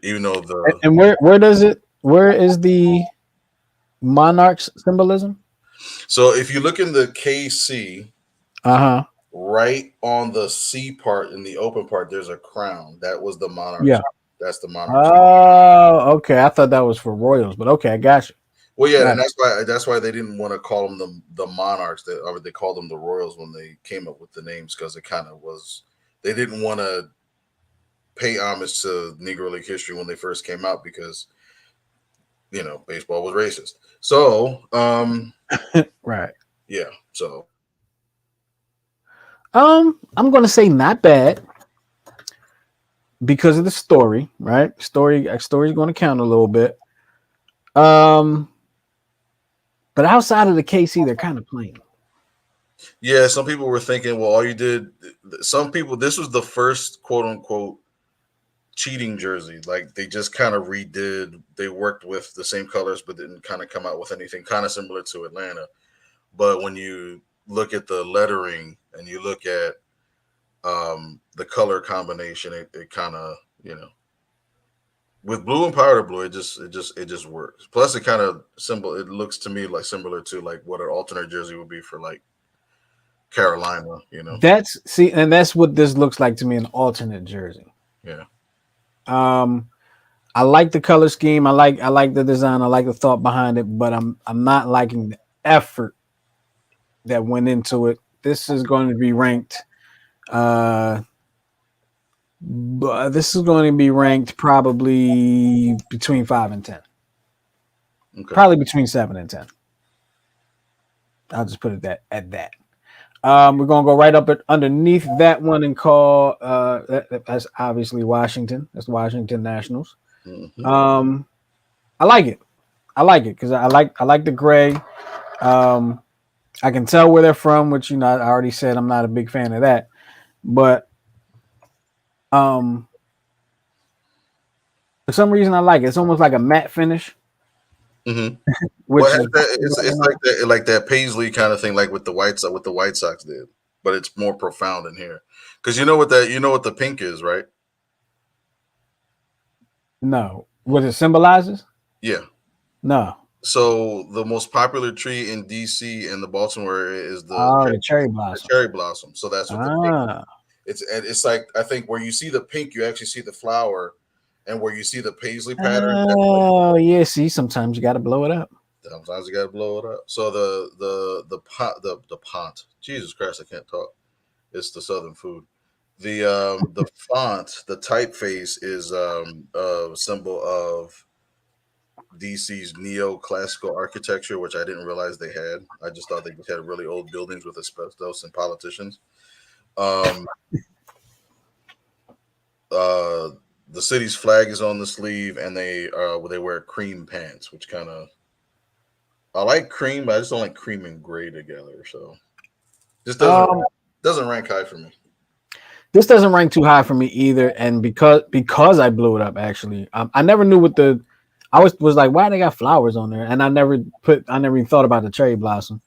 even though And where is the Monarchs symbolism? so if you look in the KC, Uh huh. right on the C part in the open part, there's a crown. That was the Monarchs. Yeah. That's the Monarchs. Oh, okay. I thought that was for Royals, but okay, I got you. Well, yeah, and Got that's why they didn't want to call them the Monarchs. They called them the Royals when they came up with the names because it kind of was. They didn't want to pay homage to Negro League history when they first came out because baseball was racist. So you. Right. yeah, so I'm gonna say not bad because of the story, right? Story's going to count a little bit. Um, but outside of the KC, they're kind of plain. yeah, some people were thinking, well, all you did. Some people, this was the first quote unquote cheating jersey. Like they just kind of redid. They worked with the same colors, but didn't kind of come out with anything kind of similar to Atlanta. But when you look at the lettering and you look at the color combination, it kind of with blue and powder blue, it just works. Plus, it kind of symbol. It looks to me like similar to like what an alternate jersey would be for like Carolina. And that's what this looks like to me, an alternate jersey. Yeah. Um, I like the color scheme. I like the design. I like the thought behind it, but I'm not liking the effort that went into it. This is going to be ranked. But this is going to be ranked probably between 5 and 10. Okay. Probably between 7 and 10. I'll just put it at that. We're gonna go right up underneath that one and call that's obviously Washington. That's Washington Nationals. Mm-hmm. I like it. I like it because I like the gray. I can tell where they're from, which I already said I'm not a big fan of that. But for some reason I like it. It's almost like a matte finish. Mm-hmm. What which has is that? probably why they're It's not. like that paisley kind of thing, like with the White Sox did, but it's more profound in here. Because you know what the pink is, right? No, what it symbolizes? Yeah. No. So the most popular tree in DC and the Baltimore area is Oh, the cherry the blossom. cherry blossom. So that's what the pink. Ah. It's like I think where you see the pink, you actually see the flower, and where you see the paisley pattern, that's like Oh, yeah. See, sometimes you got to blow it up. sometimes you got to blow it up. So the pont. Jesus Christ, I can't talk. It's the southern food. The font, the typeface is a symbol of DC's neoclassical architecture, which I didn't realize they had. I just thought they just had really old buildings with asbestos and politicians. Um, uh, the city's flag is on the sleeve, and they wear cream pants, which kind of I like cream, but I just don't like cream and gray together. So just Um, doesn't rank high for me. this doesn't rank too high for me either, and because I blew it up actually, I never knew what the. I was like, why they got flowers on there, and I never even thought about the cherry blossom,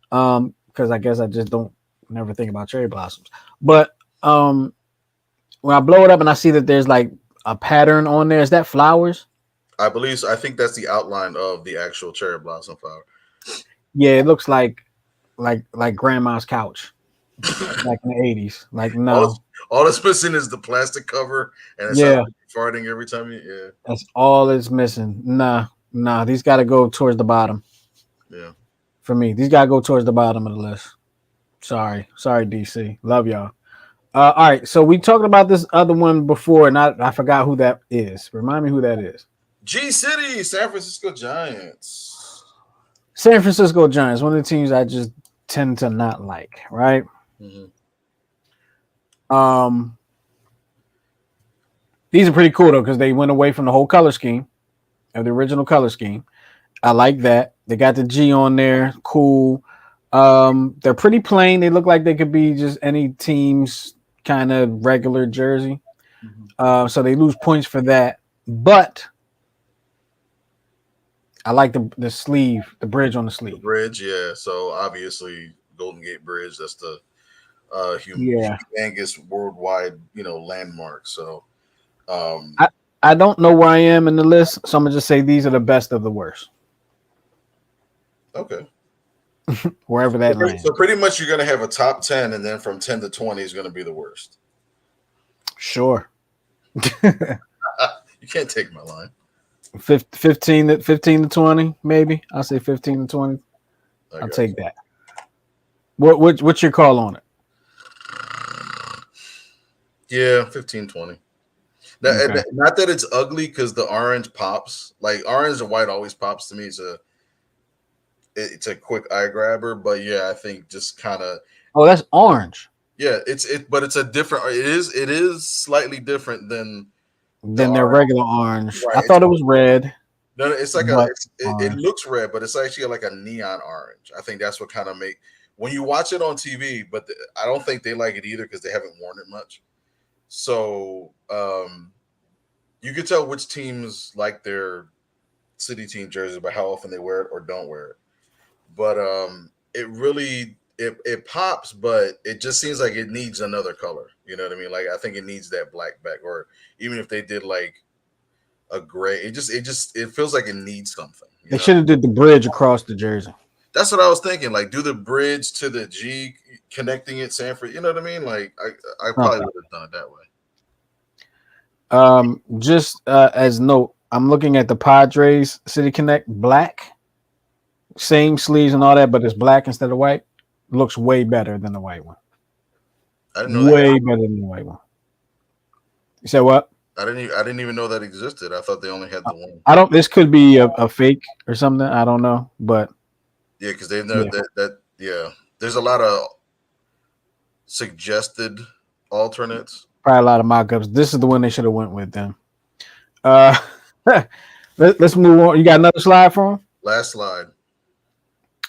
because I guess I just don't never think about cherry blossoms. But um, when I blow it up and I see that there's like a pattern on there, is that flowers? I believe so. I think that's the outline of the actual cherry blossom flower. Yeah, it looks like grandma's couch, like in the '80s. Like All it's, no, all it's missing is the plastic cover, and it sounds yeah, like you're farting every time you. that's all it's missing. Nah, these got to go towards the bottom Yeah. for me. These got to go towards the bottom of the list. Sorry, DC. Love y'all. All right, so we talked about this other one before, and I forgot who that is. Remind me who that is. G City, San Francisco Giants. San Francisco Giants, one of the teams I just tend to not like. Right. Hmm. Um, these are pretty cool though because they went away from the whole color scheme of the original color scheme. I like that. They got the G on there. Cool. They're pretty plain. They look like they could be just any team's kind of regular jersey. Hmm. So they lose points for that. But I like the sleeve, the bridge on the The sleeve. bridge, yeah. So obviously, Golden Gate Bridge. That's the Yeah. humongous worldwide, landmark. So, um, I, I don't know where I am in the list, so I'm gonna just say these are the best of the worst, okay. wherever So that so lands. pretty much, you're gonna have a top 10, and then from 10 to 20 is gonna be the worst. Sure. You can't take my line. 15 to 20, maybe. I'll say 15 to 20. I I'll got take that. What's your call on it? you. Yeah, 15, 20. Okay. Not that it's ugly because the orange pops. Like orange and white always pops to me. It's a quick eye grabber, but yeah, I think just kind of Oh, that's orange. yeah, but it's a different. It is slightly different than the Than their orange. regular orange. Right. I thought it was red, No, it's like but it orange. looks red, but it's actually like a neon orange. I think that's what kind of make when you watch it on TV. But I don't think they like it either because they haven't worn it much. So you can tell which teams like their city team jerseys by how often they wear it or don't wear it. But it really it pops, but it just seems like it needs another color. You know what I mean? Like I think it needs that black back, or even if they did like a gray, it feels like it needs something. You They know, should have did the bridge across the jersey. that's what I was thinking. Like do the bridge to the G, connecting it Sanford. You know what I mean? Like I probably Something. would have done it that way. Just as note, I'm looking at the Padres City Connect black, same sleeves and all that, but it's black instead of white. Looks way better than the white one. I didn't know they had. Way better than the white one. You said what? I didn't even know that existed. I thought they only had the one. I don't. This could be a fake or something. I don't know, but Yeah, because they've never yeah, that yeah. There's a lot of suggested alternates. probably a lot of mock-ups. This is the one they should have went with then. Uh, let's move on. You got another slide for him? Last slide.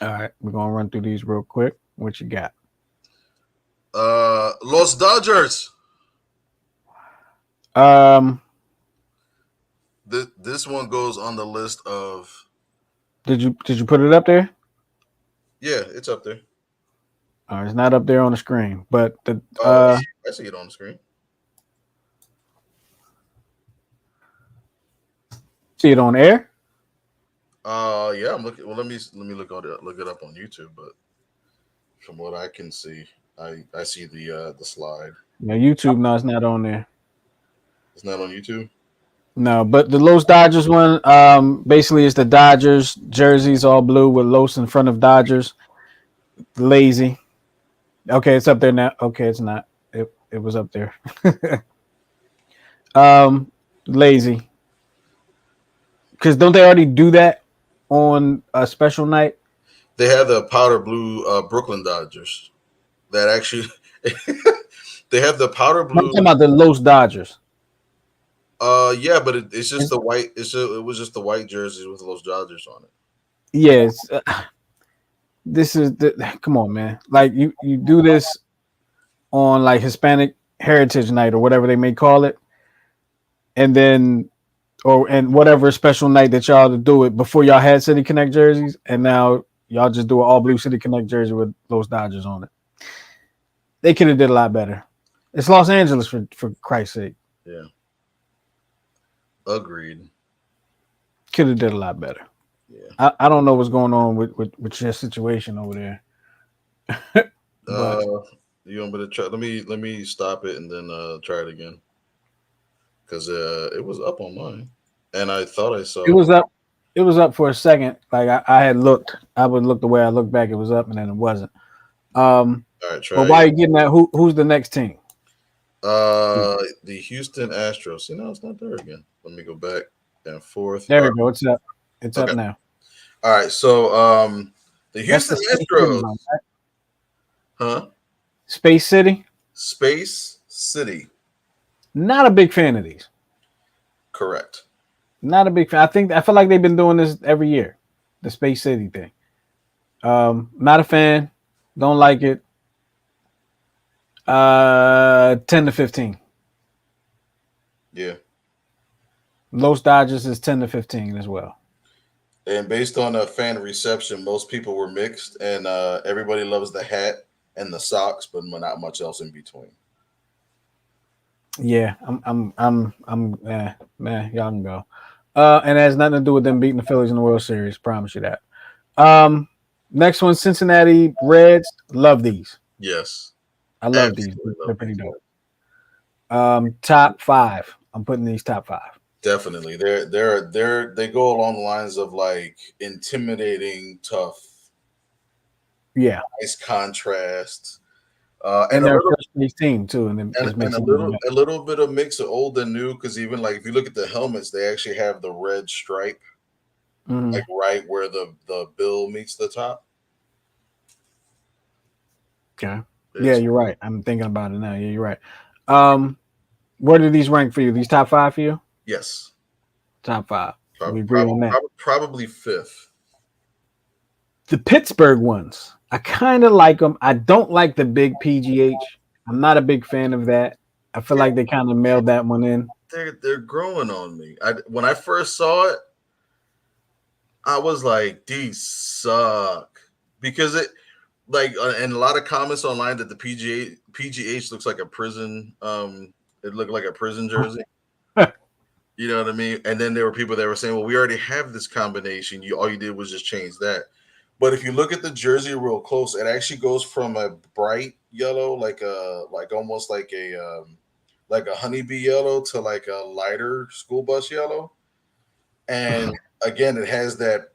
All right, we're gonna run through these real quick. What you got? Los Dodgers. Um, This one goes on the list of Did you put it up there? Yeah, it's up there. It's not up there on the screen, but the Oh, I see it on the screen. see it on air. Yeah, I'm looking. Well, let me look it up on YouTube. But from what I can see, I see the slide. No, YouTube. No, it's not on there. It's not on YouTube. No, but the Los Dodgers one, basically it's the Dodgers jerseys all blue with Los in front of Dodgers. Lazy. Okay, it's up there now. Okay, it's not. It was up there. Lazy. Because don't they already do that on a special night? They have the powder blue Brooklyn Dodgers. That actually, they have the powder No, I'm talking blue. about the Los Dodgers. Yeah, but it's just It's, the white. It was just the white jerseys with those Dodgers on it. yes, this is the. Come on, man. Like you do this on like Hispanic Heritage Night or whatever they may call it, and then and whatever special night that y'all to do it before y'all had City Connect jerseys, and now y'all just do an all blue City Connect jersey with Los Dodgers on it. They could have did a lot better. It's Los Angeles for Christ's sake. Yeah, agreed. Could have did a lot better. Yeah. I don't know what's going on with your situation over there, but Uh, you want me to try? Let me stop it and then try it again because it was up on mine, and I thought I it saw. was up. It was up for a second. Like I had looked. I would look the way I looked back. It was up, and then it wasn't. Um, All right, but try why are again. you getting that? Who's the next team? The Houston Astros. See, now it's not there again. Let me go back and forth. There we go. It's up. It's up Okay. now. All right. So, the That's Houston the Space City Astros, one, right? huh? Space City. Space City. Not a big fan of these. Correct. Not a big fan. I feel like they've been doing this every year. The Space City thing. Not a fan. Don't like it. 10 to 15. Yeah. Los Dodgers is 10 to 15 as well. And based on the fan reception, most people were mixed, and everybody loves the hat and the socks, but not much else in between. Yeah, man, y'all can go. And it has nothing to do with them beating the Phillies in the World Series. Promise you that. Um, Next one, Cincinnati Reds. Love these. Yes, I love these. absolutely They're love pretty these. dope. Top five. I'm putting these top five. Definitely, they go along the lines of like intimidating, tough, Yeah, nice contrast, and and a they're a little first place team too, and it just and makes it even better. a little bit of mix of old and new because even like if you look at the helmets, they actually have the red stripe Mhm. like right where the bill meets the top. Okay. Yeah, It's you're right. I'm thinking about it now. Yeah, you're right. Um, where do these rank for you? These top five for you? yes, Top five. So we agree on that. probably fifth. The Pittsburgh ones, I kind of like them. I don't like the big PGH. I'm not a big fan of that. I feel Yeah, like they kind of mailed that one in. they're growing on me. When I first saw it, I was like, these suck because it like and a lot of comments online that the PGH looks like a prison. It looked like a prison jersey. You know what I mean? And then there were people that were saying, "Well, we already have this combination. You all you did was just change that." But if you look at the jersey real close, it actually goes from a bright yellow, like almost like a honeybee yellow, to like a lighter school bus yellow. And again, it has that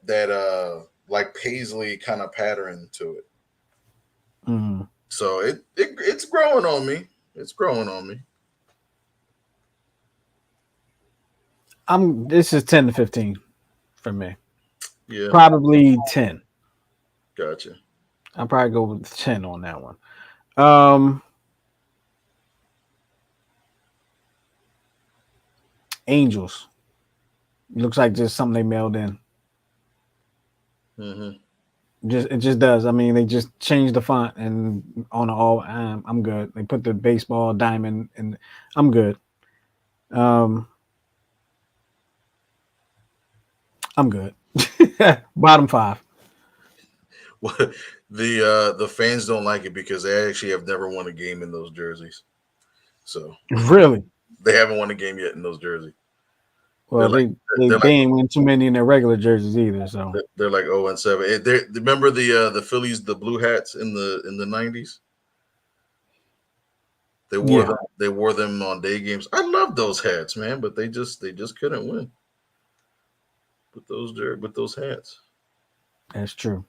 like paisley kind of pattern to it. Mhm. So it's growing on me. It's growing on me. This is 10 to 15 for me. Yeah, Probably 10. gotcha. I'll probably go with 10 on that one. Um, Angels. Looks like just something they mailed in. Hmm. Just it just does. I mean, they just changed the font and on all. I'm good. They put the baseball diamond and I'm good. Um, I'm good. Bottom five. What the fans don't like it because they actually have never won a game in those jerseys. So Really? they haven't won a game yet in those jerseys. They're Well, like they they're like ain't win too many in their regular jerseys either. So they're like 0-7. Remember the Phillies, the blue hats in the 90s? yeah, They wore them on day games. I love those hats, man, but they just couldn't win with those hats. that's true.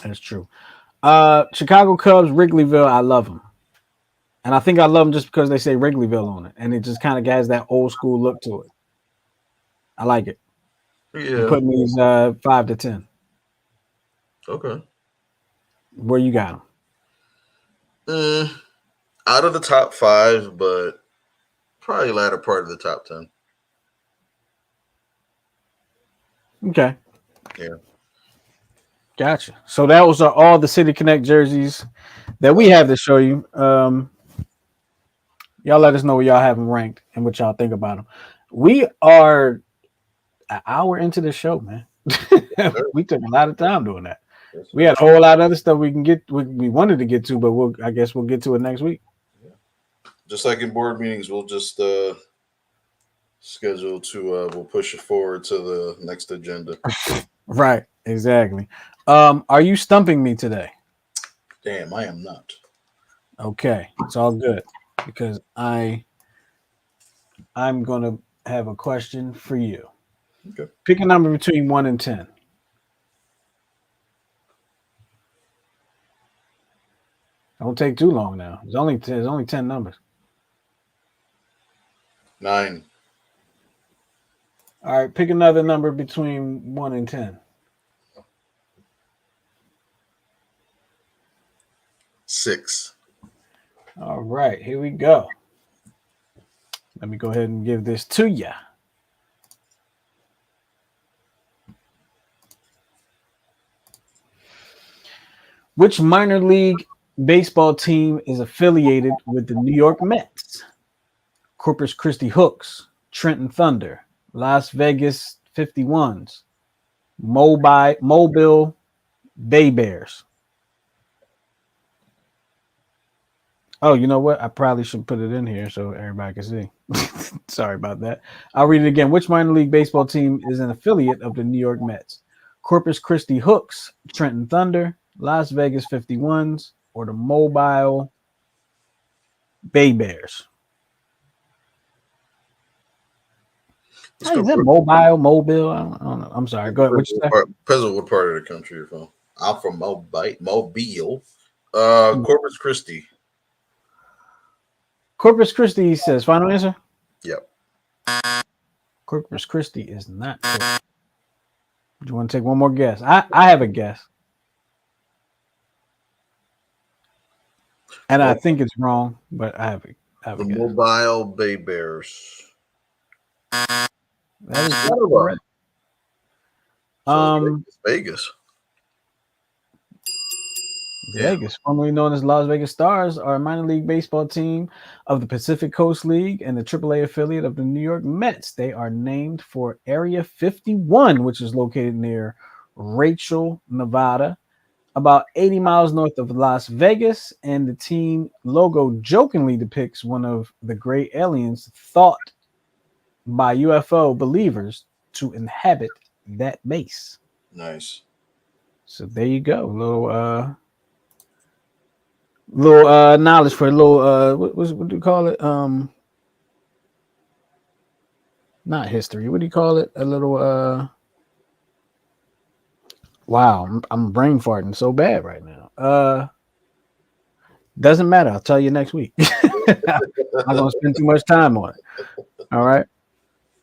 That's true. Chicago Cubs, Wrigleyville. I love them, and I think I love them just because they say Wrigleyville on it, and it just kind of has that old school look to it. I like it. I'm Yeah. putting these 5 to 10. Okay. Where you got Mm, out of the top five, but probably latter part of the top 10. them? Okay, Yeah. gotcha. So that was all the City Connect jerseys that we have to show you. Y'all let us know where y'all have them ranked and what y'all think about them. We are an hour into the show, man. Sure. We took a lot of time doing that. Yes, We sir. had a whole lot of other stuff we can get. We wanted to get to, but I guess we'll get to it next week. Yeah. Just like in board meetings, we'll just schedule to we'll push it forward to the next agenda. Right, exactly. Are you stumping me today? Damn, I am not. Okay, it's all good because I'm gonna have a question for you. Okay. Pick a number between 1 and 10. Don't take too long now. There's only 10 numbers. 9. All right, pick another number between 1 and 10. 6. All right, here we go. Let me go ahead and give this to you. Which minor league baseball team is affiliated with the New York Mets? Corpus Christi Hooks, Trenton Thunder, Las Vegas 51s, Mobile Bay Bears. Oh, you know what? I probably should put it in here so everybody can see. Sorry about that. I'll read it again. Which minor league baseball team is an affiliate of the New York Mets? Corpus Christi Hooks, Trenton Thunder, Las Vegas 51s, or the Mobile Bay Bears? Let's How go is that for mobile? I don't know. I'm sorry. Go ahead. What you say? Depends on what part of the country you're from. I'm from Mobile. Corpus Christi. Corpus Christi says final answer. Yep. Corpus Christi is not correct. Do you want to take one more guess? I have a guess. And I think it's wrong, but I have a The guess. Mobile Bay Bears. That is Ottawa. correct. So it's Vegas. Yeah. Vegas, formerly known as Las Vegas Stars, are a minor league baseball team of the Pacific Coast League and the AAA affiliate of the New York Mets. They are named for Area 51, which is located near Rachel, Nevada, about 80 miles north of Las Vegas. And the team logo jokingly depicts one of the great aliens thought by UFO believers to inhabit that base. Nice. So there you go. Little knowledge for a little what do you call it? Not history. What do you call it? A little wow, I'm brain farting so bad right now. Doesn't matter. I'll tell you next week. I'm not gonna spend too much time on it. All right.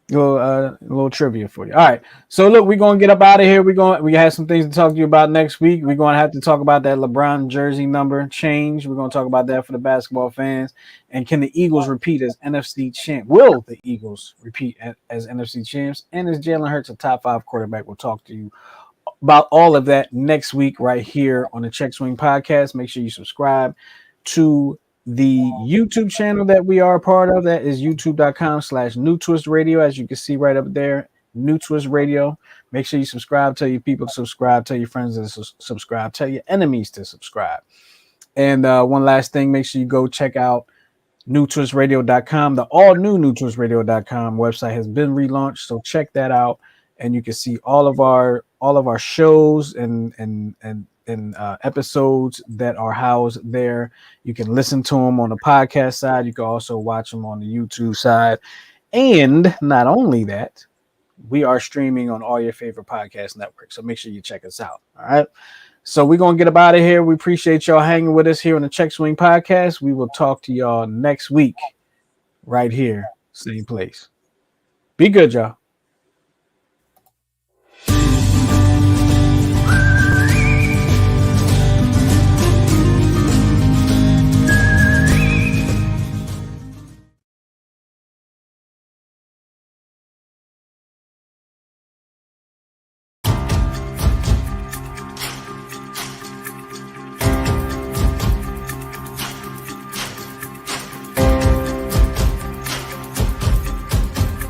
Little trivia for you. All right. So look, we're gonna get up out of here. We have some things to talk to you about next week. We're gonna have to talk about that LeBron jersey number change. We're gonna talk about that for the basketball fans. And can the Eagles repeat as NFC champ? Will the Eagles repeat as NFC champs? And is Jalen Hurts a top 5 quarterback? We'll talk to you about all of that next week right here on the Check Swing Podcast. Make sure you subscribe to the YouTube channel that we are a part of. That is youtube.com/New Twist Radio, as you can see right up there. New Twist Radio. Make sure you subscribe. Tell your people to subscribe. Tell your friends to subscribe. Tell your enemies to subscribe. And one last thing, make sure you go check out newtwistradio.com. The all new newtwistradio.com website has been relaunched, so check that out, and you can see all of our shows and episodes that are housed there. You can listen to them on the podcast side. You can also watch them on the YouTube side. And not only that, we are streaming on all your favorite podcast networks. So make sure you check us out. All right. So we're going to get up out of here. We appreciate y'all hanging with us here on the Check Swing Podcast. We will talk to y'all next week right here, same place. Be good, y'all.